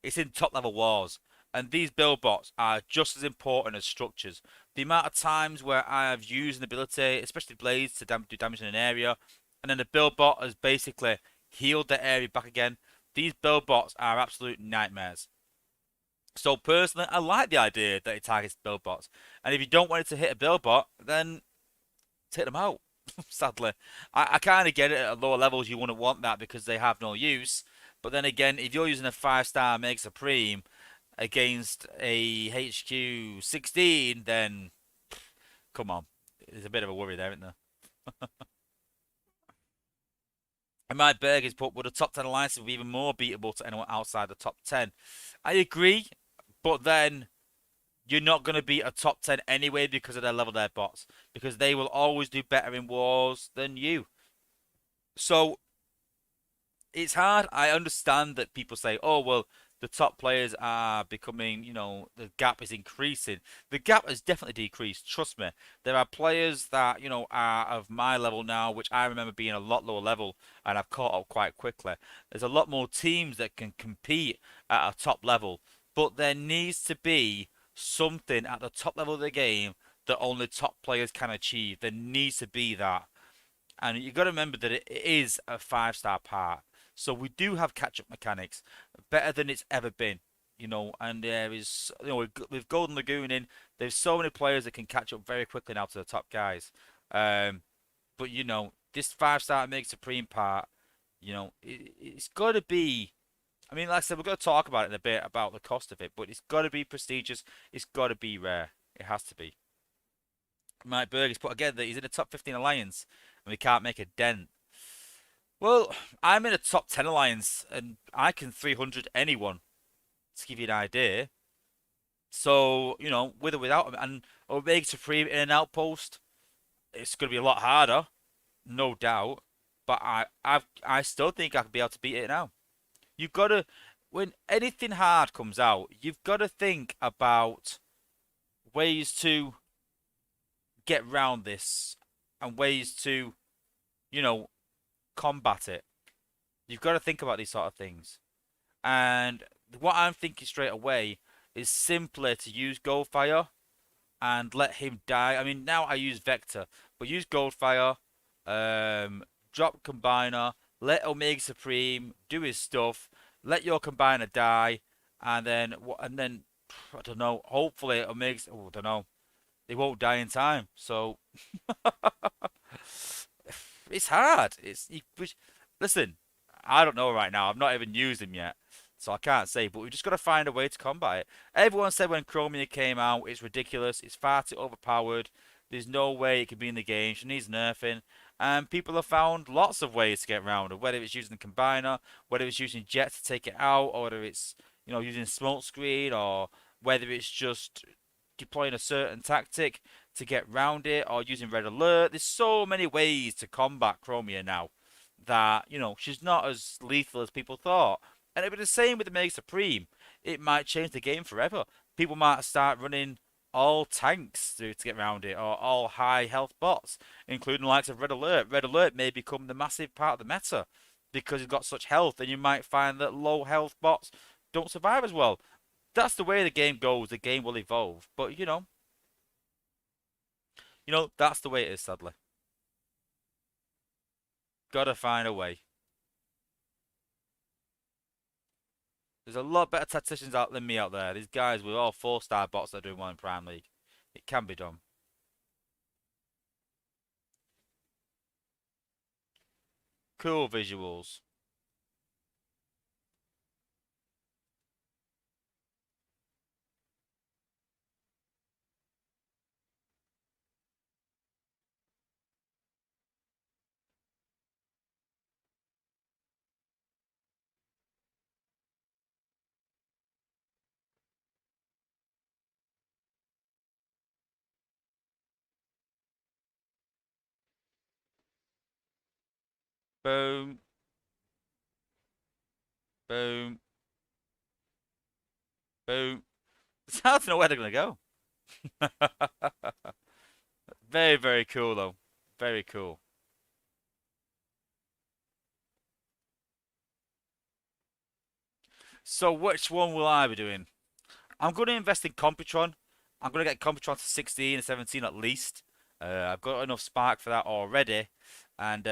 it's in top level wars, and these Billbots are just as important as structures. The amount of times where I have used an ability, especially Blades, to do damage in an area, and then the Billbot has basically healed the area back again. These Billbots are absolute nightmares. So personally, I like the idea that it targets Billbots. And if you don't want it to hit a Billbot, then take them out. Sadly, I kind of get it at lower levels. You wouldn't want that because they have no use. But then again, if you're using a 5-star Mega Supreme against a HQ 16, then come on, there's a bit of a worry there, isn't there? And my Berg is put, would a top 10 alliance be even more beatable to anyone outside the top 10? I agree, but then you're not going to be a top 10 anyway because of their level of their bots. Because they will always do better in wars than you. So it's hard. I understand that people say, oh, well, the top players are becoming, the gap is increasing. The gap has definitely decreased. Trust me. There are players that, are of my level now, which I remember being a lot lower level, and I've caught up quite quickly. There's a lot more teams that can compete at a top level, but there needs to be something at the top level of the game that only top players can achieve. There needs to be that. And you've got to remember that it is a 5-star part. So we do have catch-up mechanics, better than it's ever been. And there is, with Golden Lagoon in, there's so many players that can catch up very quickly now to the top guys. But this 5-star Mega Supreme part, it's got to be. I mean, like I said, we're going to talk about it in a bit about the cost of it, but it's got to be prestigious. It's got to be rare. It has to be. Mike Berg put again that he's in the top 15 alliance and we can't make a dent. Well, I'm in a top 10 alliance and I can 300 anyone, to give you an idea. So, with or without him, and Omega Supreme in an outpost, it's going to be a lot harder, no doubt. But I still think I could be able to beat it now. You've got to, when anything hard comes out, you've got to think about ways to get around this and ways to, combat it. You've got to think about these sort of things. And what I'm thinking straight away is simply to use Goldfire and let him die. I mean, now I use Vector, but use Goldfire, drop Combiner, let Omega Supreme do his stuff, let your Combiner die, and then I don't know. Hopefully, Omega. Oh, I don't know. They won't die in time. So it's hard. Listen. I don't know right now. I've not even used him yet, so I can't say. But we've just got to find a way to combat it. Everyone said when Chromia came out, it's ridiculous. It's far too overpowered. There's no way it can be in the game. She needs nerfing. And people have found lots of ways to get around it. Whether it's using the Combiner, whether it's using Jet to take it out, or whether it's using Smokescreen, or whether it's just deploying a certain tactic to get around it, or using Red Alert. There's so many ways to combat Chromia now that, she's not as lethal as people thought. And it'll be the same with the Mega Supreme. It might change the game forever. People might start running all tanks to get around it, or all high health bots, including the likes of Red Alert. Red Alert may become the massive part of the meta because it's got such health, and you might find that low health bots don't survive as well. That's the way the game goes. The game will evolve. But, that's the way it is, sadly. Gotta find a way. There's a lot better tacticians out than me out there. These guys with all 4-star bots that are doing well in Prime League. It can be done. Cool visuals. Boom, boom, boom. It's hard to know where they're going to go. Very, very cool, though. Very cool. So, which one will I be doing? I'm going to invest in Computron. I'm going to get Computron to 16 and 17 at least. I've got enough spark for that already. And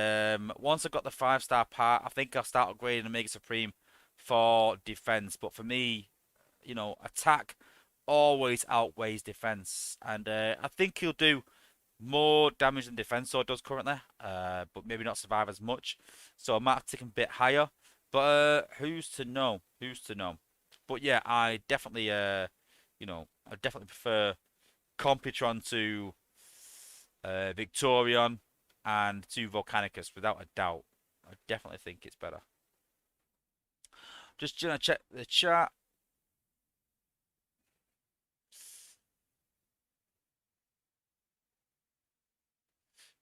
once I've got the 5-star part, I think I'll start upgrading the Mega Supreme for defense. But for me, attack always outweighs defense. And I think he'll do more damage than Defensor does currently, but maybe not survive as much. So I might have to take him a bit higher. But who's to know? Who's to know? But yeah, I definitely prefer Computron to Victorion and to Volcanicus without a doubt. I definitely think it's better. Just gonna check the chat.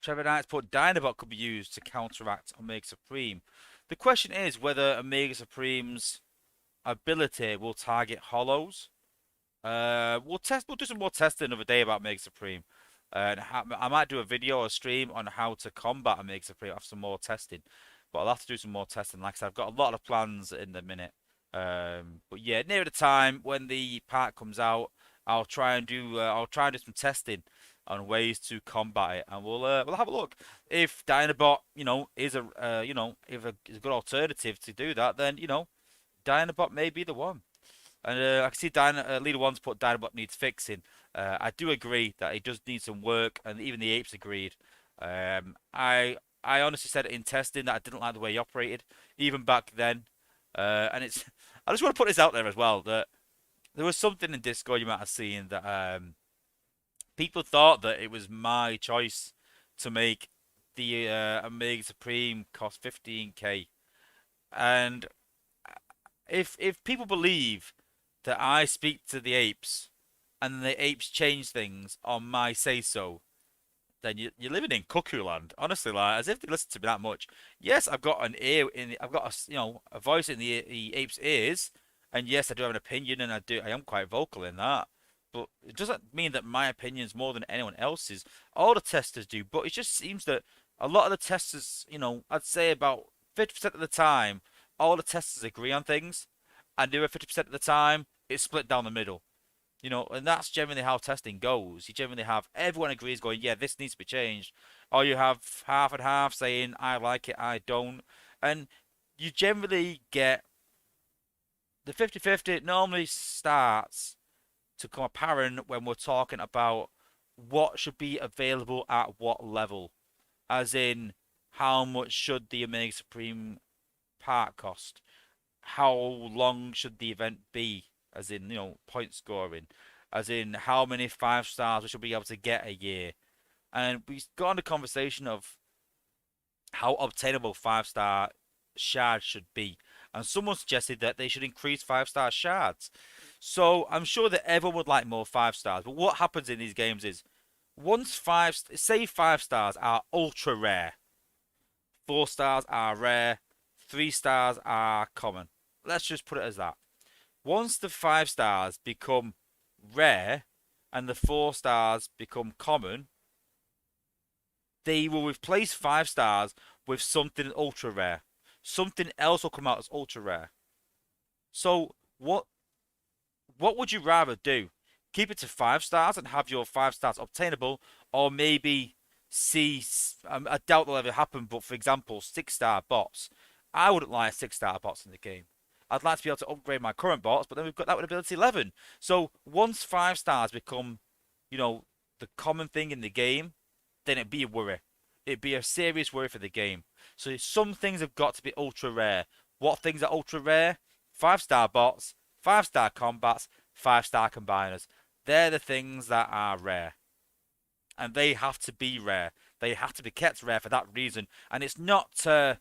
Trevor Knight's put Dinobot could be used to counteract Omega Supreme. The question is whether Omega Supreme's ability will target hollows. We'll test. We'll do some more testing another day about Omega Supreme. And I might do a video or stream on how to combat Omega Supreme after some more testing. But I'll have to do some more testing. Like I said, I've got a lot of plans in the minute. But yeah, near the time when the part comes out, I'll try and do some testing on ways to combat it, and we'll have a look. If Dinobot, is is a good alternative to do that, then Dinobot may be the one. And I can see Leader One's put Dinobot needs fixing. I do agree that it does need some work, and even the apes agreed. I honestly said in testing that I didn't like the way he operated, even back then. And it's I just want to put this out there as well that there was something in Discord you might have seen that people thought that it was my choice to make the Omega Supreme cost 15k, and if people believe that I speak to the apes and the apes change things on my say so, then you're living in cuckoo land. Honestly, like as if they listen to me that much. Yes, I've got an ear in. I've got a voice in the ape's ears, and yes, I do have an opinion, and I am quite vocal in that. But it doesn't mean that my opinion is more than anyone else's. All the testers do, but it just seems that a lot of the testers, I'd say about 50% of the time, all the testers agree on things, and the other 50% of the time, it's split down the middle. And that's generally how testing goes. You generally have everyone agrees going, yeah, this needs to be changed. Or you have half and half saying, I like it, I don't. And you generally get the 50-50. It normally starts to become apparent when we're talking about what should be available at what level. As in, how much should the Omega Supreme part cost? How long should the event be? As in, point scoring. As in, how many 5-stars we should be able to get a year. And we got on the conversation of how obtainable 5-star shards should be. And someone suggested that they should increase 5-star shards. So I'm sure that everyone would like more 5-stars. But what happens in these games is, once 5-stars are ultra rare, 4-stars are rare, 3-stars are common. Let's just put it as that. Once the 5-stars become rare and the 4-stars become common, they will replace 5-stars with something ultra rare. Something else will come out as ultra rare. So what would you rather do? Keep it to 5-stars and have your 5-stars obtainable, or maybe see? I doubt that'll ever happen. But for example, 6-star bots. I wouldn't like 6-star bots in the game. I'd like to be able to upgrade my current bots, but then we've got that with ability 11. So once 5 stars become, you know, the common thing in the game, then it'd be a worry. It'd be a serious worry for the game. So some things have got to be ultra rare. What things are ultra rare? 5 star bots, 5 star combats, 5 star combiners. They're the things that are rare. And they have to be rare. They have to be kept rare for that reason. And it's not to,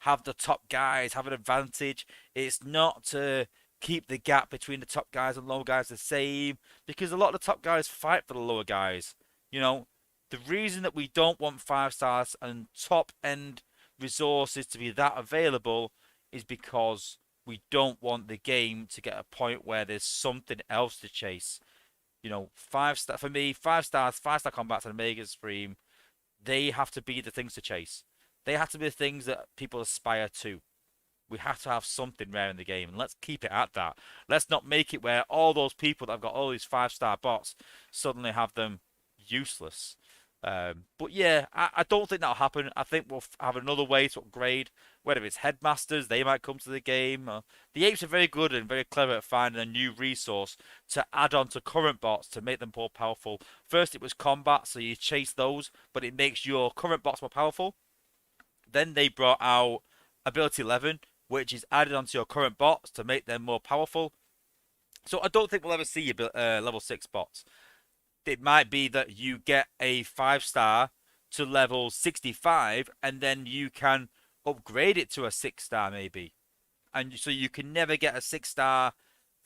have the top guys have an advantage. It's not to keep the gap between the top guys and lower guys the same. Because a lot of the top guys fight for the lower guys. You know, the reason that we don't want 5 stars and top end resources to be that available is because we don't want the game to get a point where there's something else to chase. 5 star for me, 5 stars, 5 star combats and Mega Supreme, they have to be the things to chase. They have to be the things that people aspire to. We have to have something rare in the game, and let's keep it at that. Let's not make it where all those people that have got all these 5 star bots suddenly have them useless. But yeah, I don't think that'll happen. I think we'll have another way to upgrade. Whether it's headmasters, they might come to the game. The apes are very good and very clever at finding a new resource to add on to current bots to make them more powerful. First, it was combat, so you chase those, but it makes your current bots more powerful. Then they brought out ability 11, which is added onto your current bots to make them more powerful. So I don't think we'll ever see level 6 bots. It might be that you get a 5 star to level 65 and then you can upgrade it to a 6 star maybe. And so you can never get a 6 star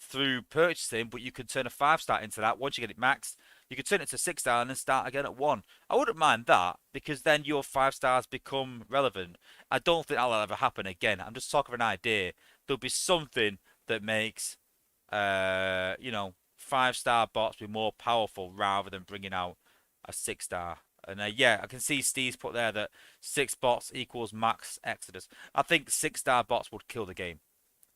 through purchasing, but you can turn a 5 star into that. Once you get it maxed, you can turn it to 6 star and then start again at 1. I wouldn't mind that because then your 5 stars become relevant. I don't think that'll ever happen again. I'm just talking of an idea. There'll be something that makes, 5 star bots be more powerful rather than bringing out a 6 star. And yeah, I can see Steve's put there that 6 bots equals max Exodus. I think 6 star bots would kill the game.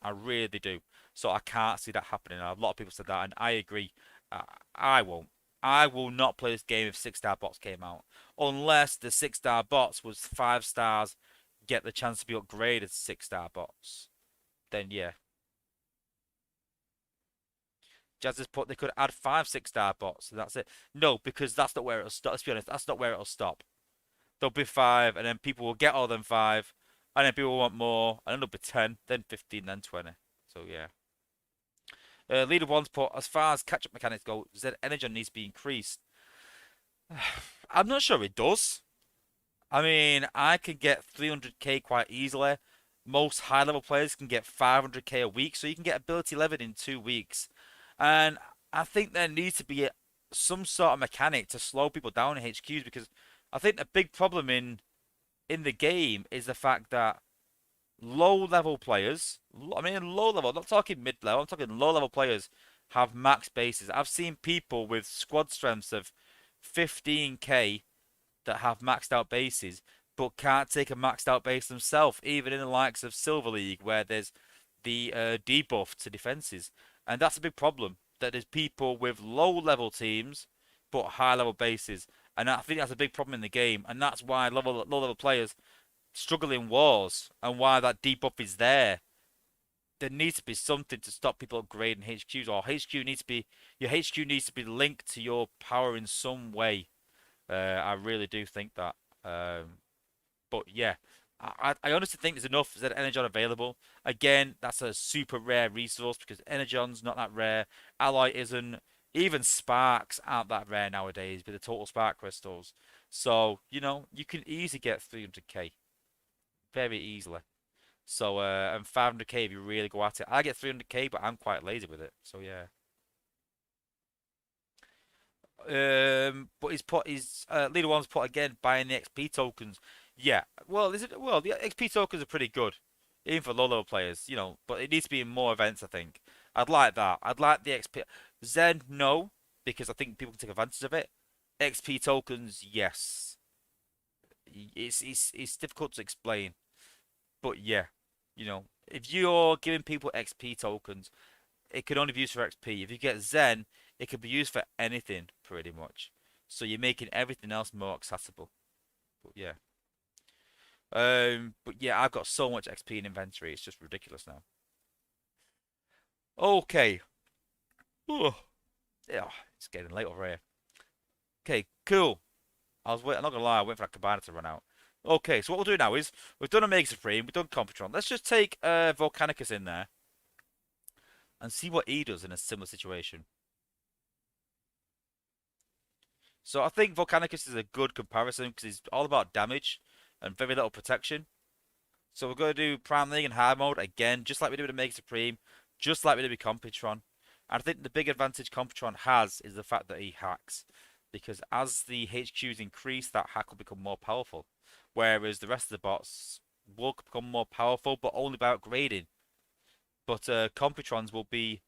I really do. So I can't see that happening. A lot of people said that, and I agree. I won't. I will not play this game if 6 star bots came out. Unless the 6 star bots was 5 stars get the chance to be upgraded to 6 star bots. Then yeah. Jazz has put they could add 5 6 star bots, and that's it. No, because that's not where it'll stop. Let's be honest, that's not where it'll stop. There'll be 5, and then people will get all them 5, and then people will want more, and then there'll be 10, then 15, then 20. So yeah. Leader One's put, as far as catch-up mechanics go, Z energy needs to be increased. I'm not sure it does. I mean, I could get 300k quite easily. Most high-level players can get 500k a week, so you can get ability 11 in 2 weeks. And I think there needs to be some sort of mechanic to slow people down in HQs because I think the big problem in the game is the fact that low level players, low level, I'm not talking mid level, I'm talking low level players have max bases. I've seen people with squad strengths of 15k that have maxed out bases but can't take a maxed out base themselves, even in the likes of Silver League where there's the debuff to defenses. And that's a big problem, that there's people with low level teams but high level bases. And I think that's a big problem in the game. And that's why low level players struggle in wars and why that debuff is there. There needs to be something to stop people upgrading HQs, or your HQ needs to be linked to your power in some way. I really do think that. But yeah, I honestly think there's enough Z Energon available. Again, that's a super rare resource because Energon's not that rare. Alloy isn't. Even Sparks aren't that rare nowadays with the total Spark crystals. So, you can easily get 300k. Very easily. So, and 500k if you really go at it. I get 300k, but I'm quite lazy with it. So, yeah. But his leader one's put again buying the XP tokens. Yeah, well, the XP tokens are pretty good, even for low level players, But it needs to be in more events. I think I'd like that. I'd like the XP. Zen, no, because I think people can take advantage of it. XP tokens, yes. It's difficult to explain, but yeah, if you're giving people XP tokens, it can only be used for XP. If you get Zen, it can be used for anything pretty much. So you're making everything else more accessible. But yeah. But yeah, I've got so much XP in inventory, it's just ridiculous now. Okay. Ugh. Yeah, it's getting late over here. Okay, cool. I'm not gonna lie, I wait for that combiner to run out. Okay, so what we'll do now is we've done a Mega Supreme, we've done Computron. Let's just take Volcanicus in there and see what he does in a similar situation. So I think Volcanicus is a good comparison because he's all about damage and very little protection. So we're going to do Prime League and Hard Mode again, just like we did with the Mega Supreme, just like we did with Computron. And I think the big advantage Computron has is the fact that he hacks. Because as the HQs increase, that hack will become more powerful. Whereas the rest of the bots will become more powerful, but only by upgrading. But Computrons will be,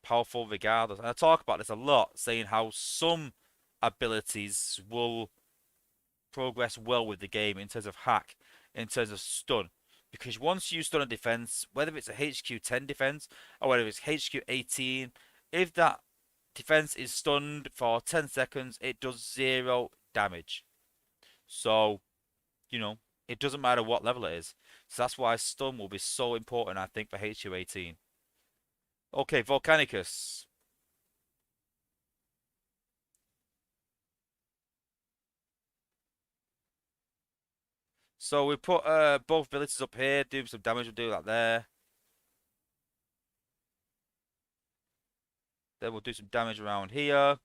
powerful regardless. And I talk about this a lot, saying how some abilities will progress well with the game in terms of hack, in terms of stun. Because once you stun a defense, whether it's a HQ 10 defense or whether it's HQ 18, if that defense is stunned for 10 seconds, it does 0 damage. So, you know, it doesn't matter what level it is. So that's why stun will be so important, I think, for HQ 18. Okay, Volcanicus. So we put both abilities up here, do some damage, we'll do that there. Then we'll do some damage around here.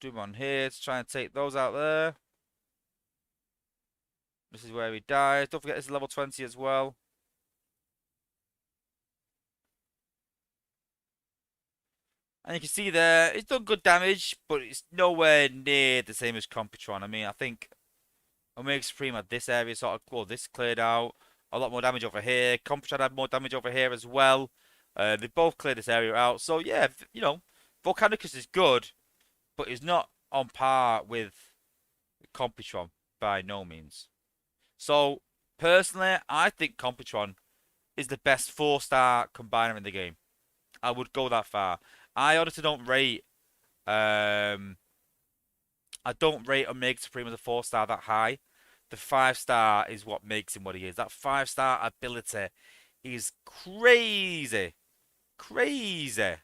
Do them on here to try and take those out there. This is where he dies. Don't forget this is level 20 as well. And you can see there, it's done good damage, but it's nowhere near the same as Computron. I mean, I think Omega Supreme had this area sort of, well, this cleared out. A lot more damage over here. Computron had more damage over here as well. They both cleared this area out. So, yeah, Volcanicus is good, but it's not on par with Computron by no means. So, personally, I think Computron is the best 4-star combiner in the game. I would go that far. I honestly don't rate um I don't rate Omega Supreme as a 4-star that high. The 5-star is what makes him what he is. That 5-star ability is crazy. Crazy.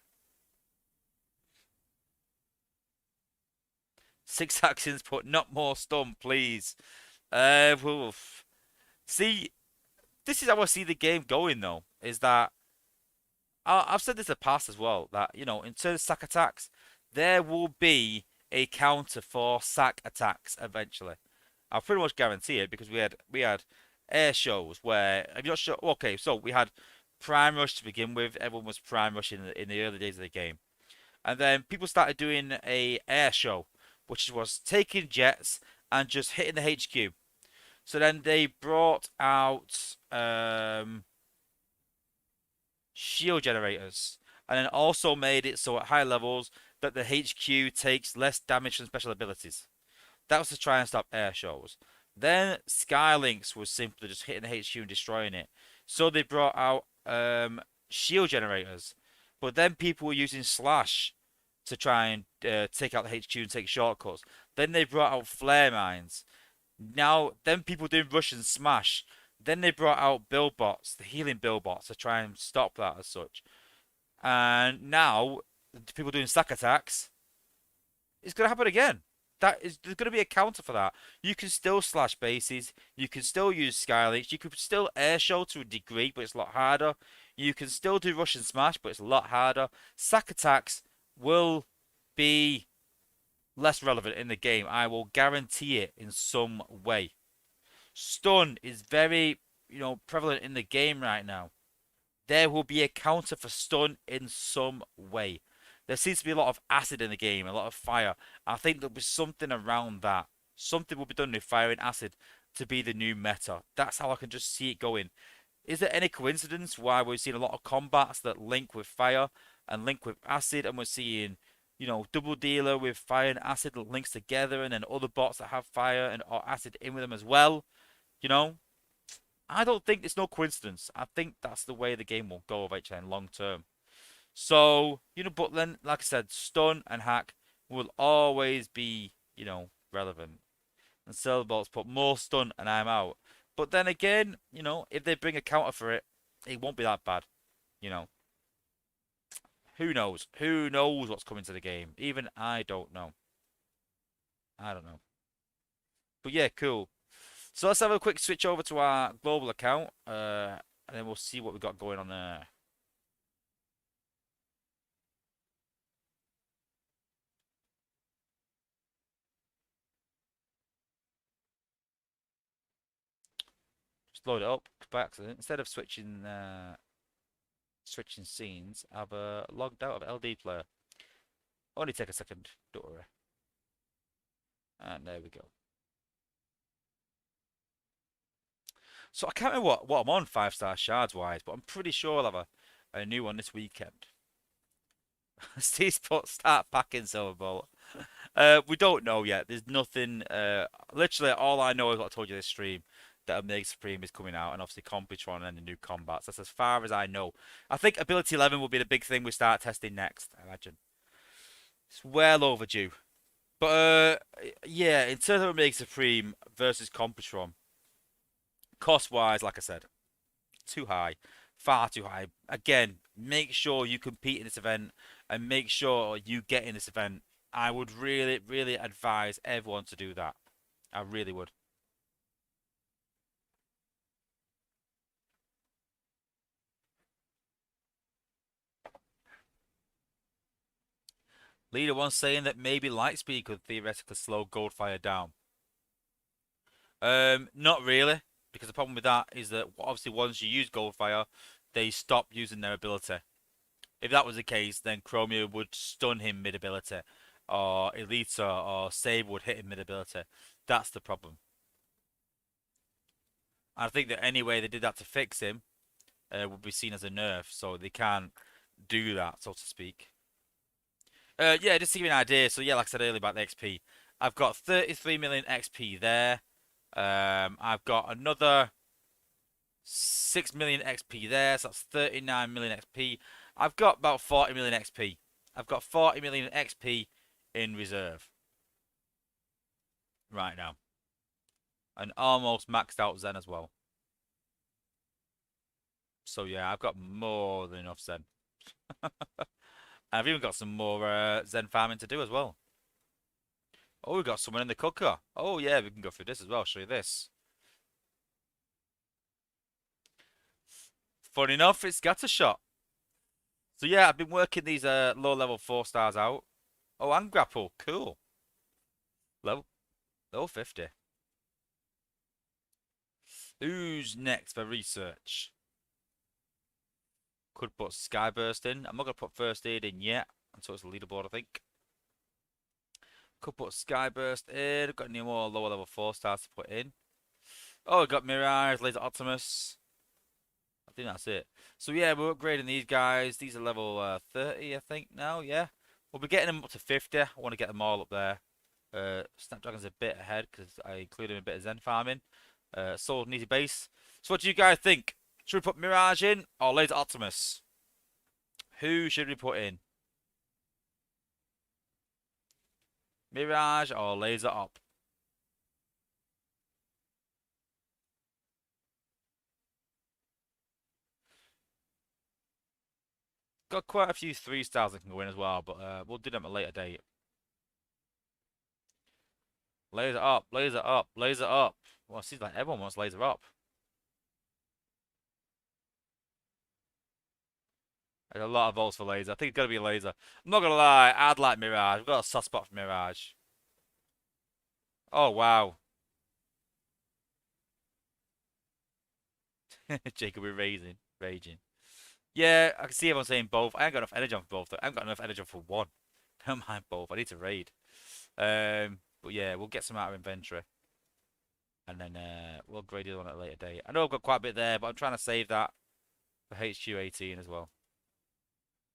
6 actions, but not more stun, please. Oof. See, this is how I see the game going though, is that I've said this in the past as well, that, in terms of sack attacks, there will be a counter for sack attacks eventually. I pretty much guarantee it because we had air shows where I'm not sure. Okay, so we had Prime Rush to begin with. Everyone was Prime Rush in the early days of the game, and then people started doing a air show, which was taking jets and just hitting the HQ. So then they brought out shield generators, and then also made it so at high levels that the HQ takes less damage from special abilities. That was to try and stop air shows. Then Skylinks was simply just hitting the HQ and destroying it. So they brought out shield generators, but then people were using Slash to try and take out the HQ and take shortcuts. Then they brought out flare mines. Now, then people doing rush and smash. Then they brought out build bots, the healing build bots, to try and stop that as such. And now, the people doing stack attacks, it's going to happen again. There's going to be a counter for that. You can still slash bases. You can still use Skylinks. You could still air show to a degree, but it's a lot harder. You can still do rush and smash, but it's a lot harder. Sack attacks will be less relevant in the game. I will guarantee it in some way. Stun is very, prevalent in the game right now. There will be a counter for stun in some way. There seems to be a lot of acid in the game, a lot of fire. I think there'll be something around that. Something will be done with fire and acid to be the new meta. That's how I can just see it going. Is there any coincidence why we're seeing a lot of combats that link with fire and link with acid, and we're seeing, double dealer with fire and acid that links together, and then other bots that have fire and or acid in with them as well? You know, I don't think it's no coincidence. I think that's the way the game will go eventually in long term. So, but then, like I said, stun and hack will always be, relevant. And Silverbolt's put more stun and I'm out. But then again, you know, if they bring a counter for it, it won't be that bad. You know, who knows? Who knows what's coming to the game? Even I don't know. I don't know. But yeah, cool. So let's have a quick switch over to our global account, and then we'll see what we've got going on there. Just load it up by accident. Instead of switching scenes, I've logged out of LD player. Only take a second, don't worry. And there we go. So I can't remember what I'm on 5-star shards wise, but I'm pretty sure I'll have a new one this weekend. Steve's put start packing silver bullet. We don't know yet. There's nothing. Literally, all I know is what I told you this stream, that Omega Supreme is coming out, and obviously Computron and the new combats. That's as far as I know. I think Ability 11 will be the big thing we start testing next. I imagine it's well overdue. But yeah, in terms of Omega Supreme versus Computron, cost-wise, like I said, too high, far too high. Again, make sure you compete in this event and make sure you get in this event. I would really, really advise everyone to do that. I really would. Leader one saying that maybe Lightspeed could theoretically slow Goldfire down. Not really, because the problem with that is that obviously once you use Goldfire, they stop using their ability. If that was the case, then Chromia would stun him mid-ability, or Elita or Save would hit him mid-ability. That's the problem. I think that any way they did that to fix him would be seen as a nerf, so they can't do that, so to speak. Yeah, just to give you an idea. So yeah, like I said earlier about the XP, I've got 33 million XP there. I've got another 6 million XP there, so that's 39 million XP. I've got about 40 million XP. I've got 40 million XP in reserve right now, and almost maxed out Zen as well. So yeah, I've got more than enough Zen. I've even got some more Zen farming to do as well. Oh, we've got someone in the cooker. Oh yeah, we can go through this as well. I'll show you this. Fun enough, it's Scattershot. So yeah, I've been working these low-level 4-stars out. Oh, and grapple, cool. Level 50. Who's next for research? Could put Skyburst in. I'm not gonna put First Aid in yet until it's a leaderboard, I think. Could put Skyburst in. I've got any more lower-level 4-stars to put in. Oh, I've got Mirage, Laser Optimus. I think that's it. So yeah, we're upgrading these guys. These are level 30, I think now. Yeah, we'll be getting them up to 50. I want to get them all up there. Snapdragon's a bit ahead because I included a bit of Zen farming. Sold an easy base. So what do you guys think? Should we put Mirage in or Laser Optimus? Who should we put in? Mirage or Laser Op? Got quite a few 3-stars that can go in as well, but we'll do them at a later date. Laser up, laser up, laser up. Well, it seems like everyone wants laser up. There's a lot of votes for laser. I think it's got to be laser. I'm not going to lie, I'd like Mirage. I've got a soft spot for Mirage. Oh, wow. Jacob, we're raging. Yeah, I can see everyone saying both. I ain't got enough energy on for both, though. I haven't got enough energy on for one. Don't mind both. I need to raid. But yeah, we'll get some out of inventory. And then we'll upgrade it on at a later date. I know I've got quite a bit there, but I'm trying to save that for HQ18 as well.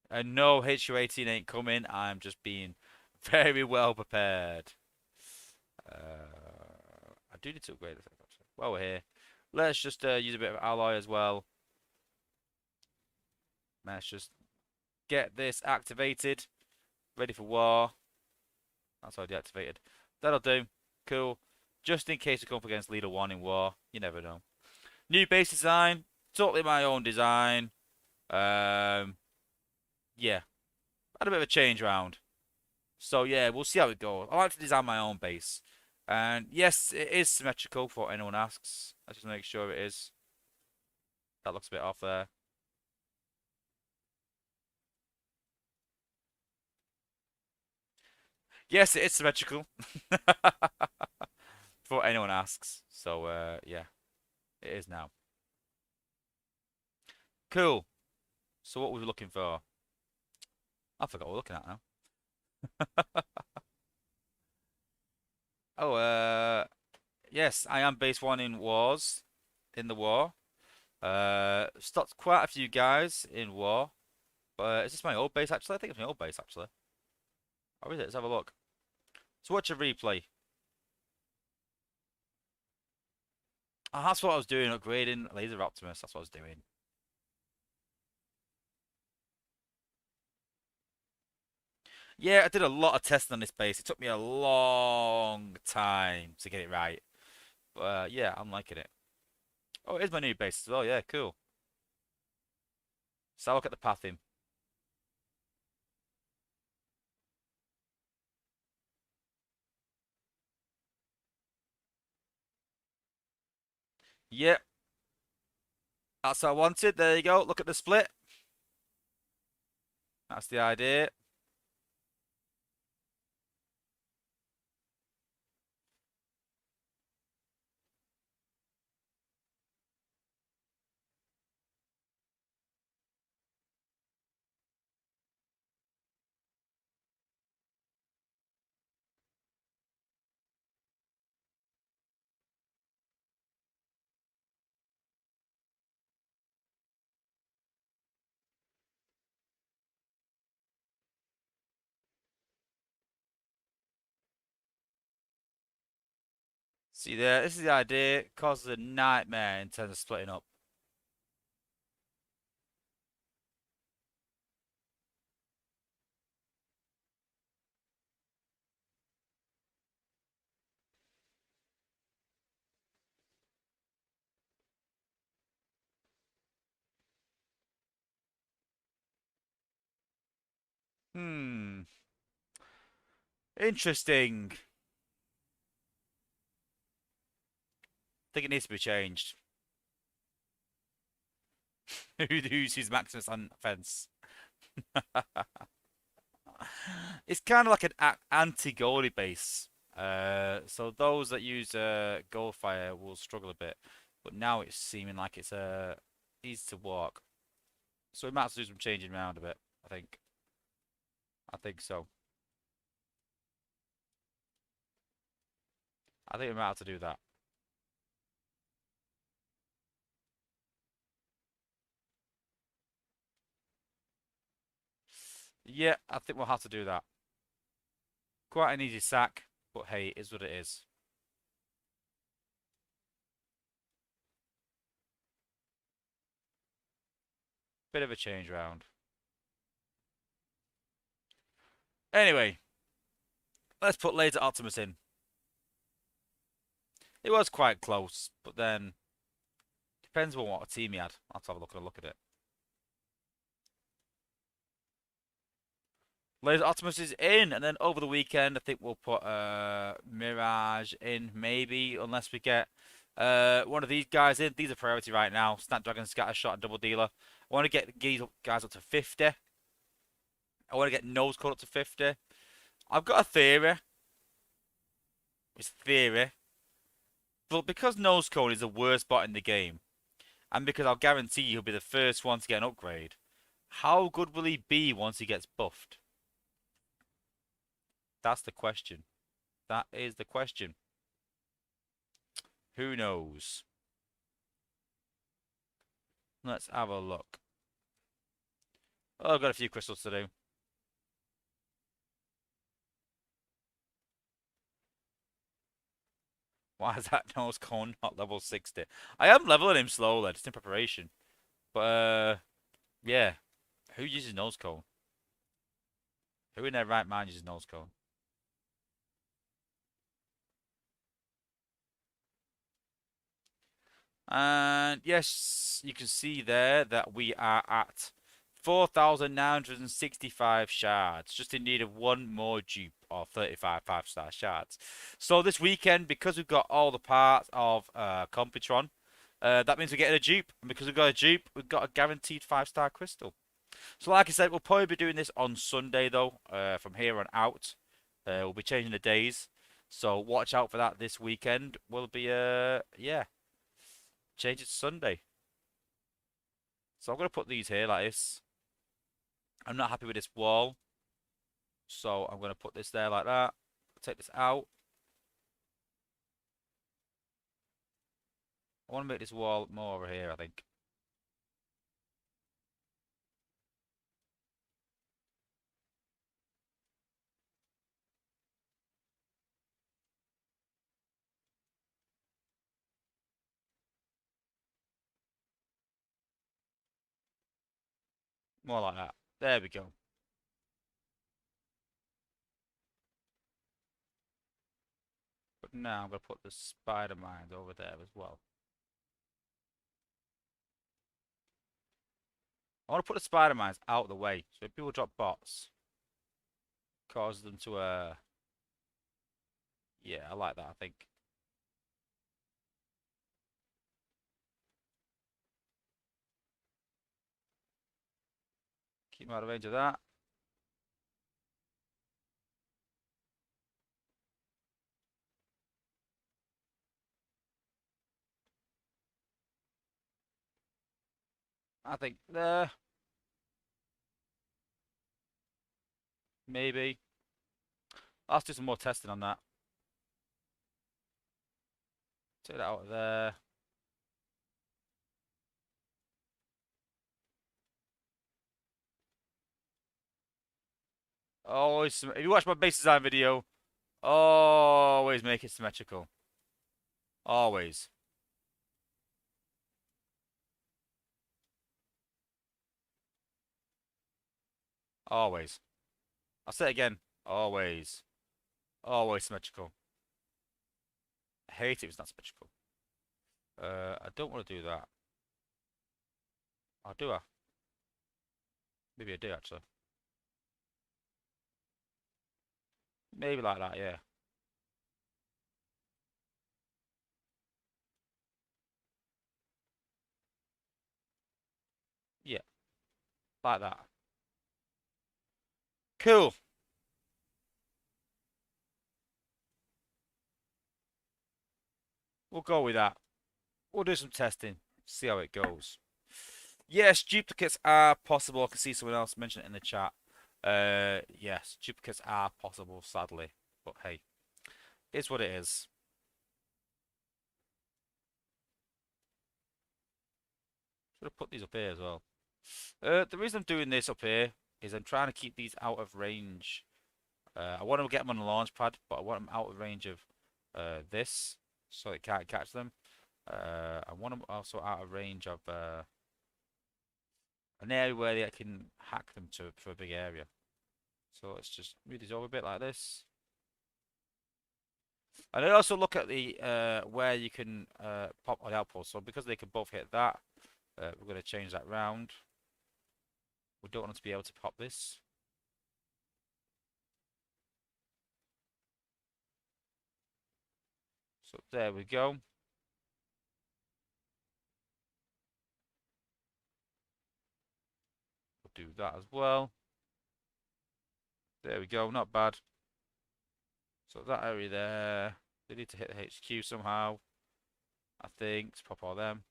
And no, HQ18 ain't coming. I'm just being very well prepared. I do need to upgrade this actually. While we're here, let's just use a bit of alloy as well. Let's just get this activated. Ready for war. That's already activated. That'll do. Cool. just in case we come up against Leader 1 in war. You never know. New base design, totally my own design. Yeah, had a bit of a change round. So yeah, we'll see how it goes. I like to design my own base. And yes, it is symmetrical for anyone asks. Let's just make sure it is. That looks a bit off there. Yes, it is symmetrical. For anyone asks. So yeah, it is now. Cool. So what were we looking for? I forgot what we're looking at now. Oh, yes, I am base one in wars, in the war. Stopped quite a few guys in war. But is this my old base actually? I think it's my old base actually. Or is it? Let's have a look. So watch a replay. Oh, that's what I was doing, upgrading Laser Optimus. That's what I was doing. Yeah, I did a lot of testing on this base. It took me a long time to get it right. But yeah, I'm liking it. Oh, here's my new base as well. Yeah, cool. So I'll look at the pathing. Yep, that's what I wanted. There you go. Look at the split. That's the idea. See there, this is the idea. It causes a nightmare in terms of splitting up. Hmm. Interesting. I think it needs to be changed. Who's his Maximus on fence? It's kind of like an anti-goalie base. So those that use goal fire will struggle a bit. But now it's seeming like it's easy to walk. So we might have to do some changing around a bit, I think. I think so. I think we might have to do that. Yeah, I think we'll have to do that. Quite an easy sack, but hey, it is what it is. Bit of a change round. Anyway, let's put Laser Optimus in. It was quite close, but then depends on what team he had. I'll have to have a look at it. Laser Optimus is in, and then over the weekend, I think we'll put Mirage in, maybe, unless we get one of these guys in. These are priority right now. Snapdragon, Scatter Shot, and Double Dealer. I want to get these guys up to 50. I want to get Nose Cone up to 50. I've got a theory. It's theory. But because Nose Cone is the worst bot in the game, and because I'll guarantee he'll be the first one to get an upgrade, how good will he be once he gets buffed? That's the question. That is the question. Who knows? Let's have a look. Oh, I've got a few crystals to do. Why is that nose cone not level 60? I am leveling him slowly, just in preparation. But, yeah. Who uses nose cone? Who in their right mind uses nose cone? And yes, you can see there that we are at 4,965 shards. Just in need of one more dupe of 35 5-star shards. So this weekend, because we've got all the parts of Computron, that means we're getting a dupe. And because we've got a dupe, we've got a guaranteed 5-star crystal. So like I said, we'll probably be doing this on Sunday though, from here on out. We'll be changing the days. So watch out for that this weekend. We'll be, yeah, change it to Sunday. So I'm going to put these here like this. I'm not happy with this wall. So I'm going to put this there like that. Take this out. I want to make this wall more over here, I think. More like that. There we go. But now I'm going to put the spider mines over there as well. I want to put the spider mines out of the way. So if people drop bots, cause them to, yeah, I like that, I think. Keep out of range of that. I think there. Maybe. Let's do some more testing on that. Take that out of there. Always, if you watch my base design video, always make it symmetrical. Always. Always. I'll say it again. Always. Always symmetrical. I hate it if it's not symmetrical. I don't want to do that. I'll do I? Maybe I do actually. Maybe like that, yeah. Yeah, like that. Cool. We'll go with that. We'll do some testing. See how it goes. Yes, duplicates are possible. I can see someone else mention it in the chat. Yes, duplicates are possible, sadly. But hey, it's what it is. Should have put these up here as well. The reason I'm doing this up here is I'm trying to keep these out of range. I want to get them on the launch pad, but I want them out of range of this, so it can't catch them. I want them also out of range of an area where they can hack them to for a big area. So let's just move these over a bit like this. And I also look at the where you can pop on the outpost. So because they can both hit that, we're going to change that round. We don't want them to be able to pop this. So there we go. We'll do that as well. There we go, not bad. So that area there, they need to hit the HQ somehow. I think, let's pop all them.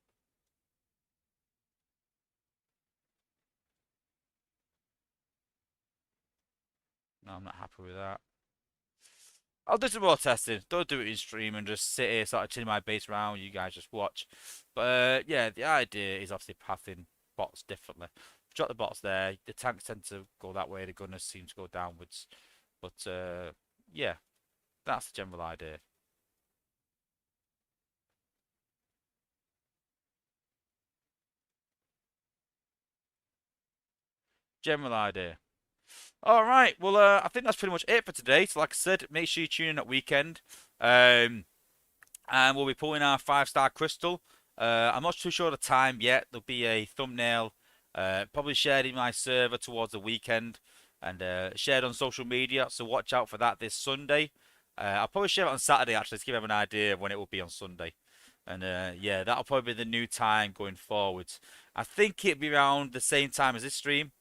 No, I'm not happy with that. I'll do some more testing. Don't do it in stream and just sit here, sort of chilling my base around. You guys just watch. But yeah, the idea is obviously pathing bots differently. Drop the bots there. The tanks tend to go that way. The gunners seem to go downwards. But yeah, that's the general idea. General idea. All right. Well, I think that's pretty much it for today. So, like I said, make sure you tune in at weekend. And we'll be pulling our 5-star crystal. I'm not too sure of the time yet. There'll be a thumbnail, probably shared in my server towards the weekend and shared on social media. So watch out for that this Sunday. I'll probably share it on Saturday actually to give everyone an idea of when it will be on Sunday. And yeah, that'll probably be the new time going forwards. I think it'll be around the same time as this stream,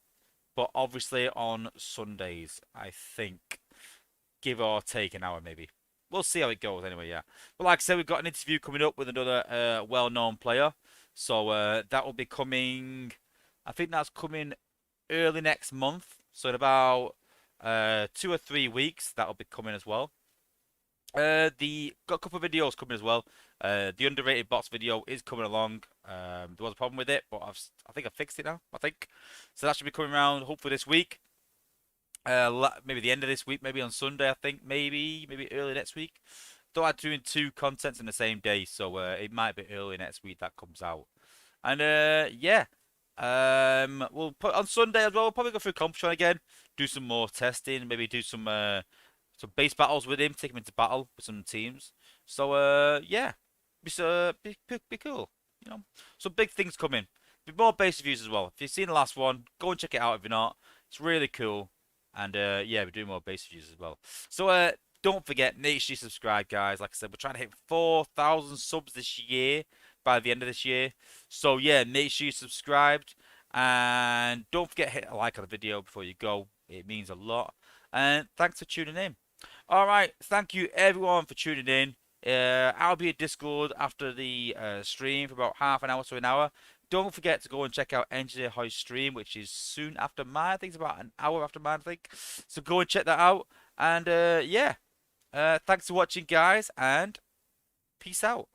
but obviously on Sundays, I think, give or take an hour maybe. We'll see how it goes anyway, yeah. But like I said, we've got an interview coming up with another well-known player. So that will be coming, I think that's coming early next month. So in about 2 or 3 weeks, that'll be coming as well. The got a couple of videos coming as well. The underrated bots video is coming along. There was a problem with it, but I think I fixed it now. I think so. That should be coming around hopefully this week. Maybe the end of this week, maybe on Sunday. I think maybe early next week. Thought I'd doing two contents in the same day, so it might be early next week that comes out. And yeah, we'll put on Sunday as well. We'll probably go through Computron again, do some more testing, maybe do some base battles with him, take him into battle with some teams. So yeah, be cool, you know. Some big things coming. Be more base reviews as well. If you've seen the last one, go and check it out. If you're not, it's really cool. And yeah, we're doing more base reviews as well. So don't forget, make sure you subscribe, guys. Like I said, we're trying to hit 4,000 subs this year by the end of this year. So yeah, make sure you subscribed. And don't forget to hit a like on the video before you go. It means a lot. And thanks for tuning in. Alright, thank you everyone for tuning in. I'll be at Discord after the stream for about half an hour to an hour. Don't forget to go and check out Engineer Hoy's stream, which is soon after mine. I think it's about an hour after mine, I think. So go and check that out. And yeah, thanks for watching, guys, and peace out.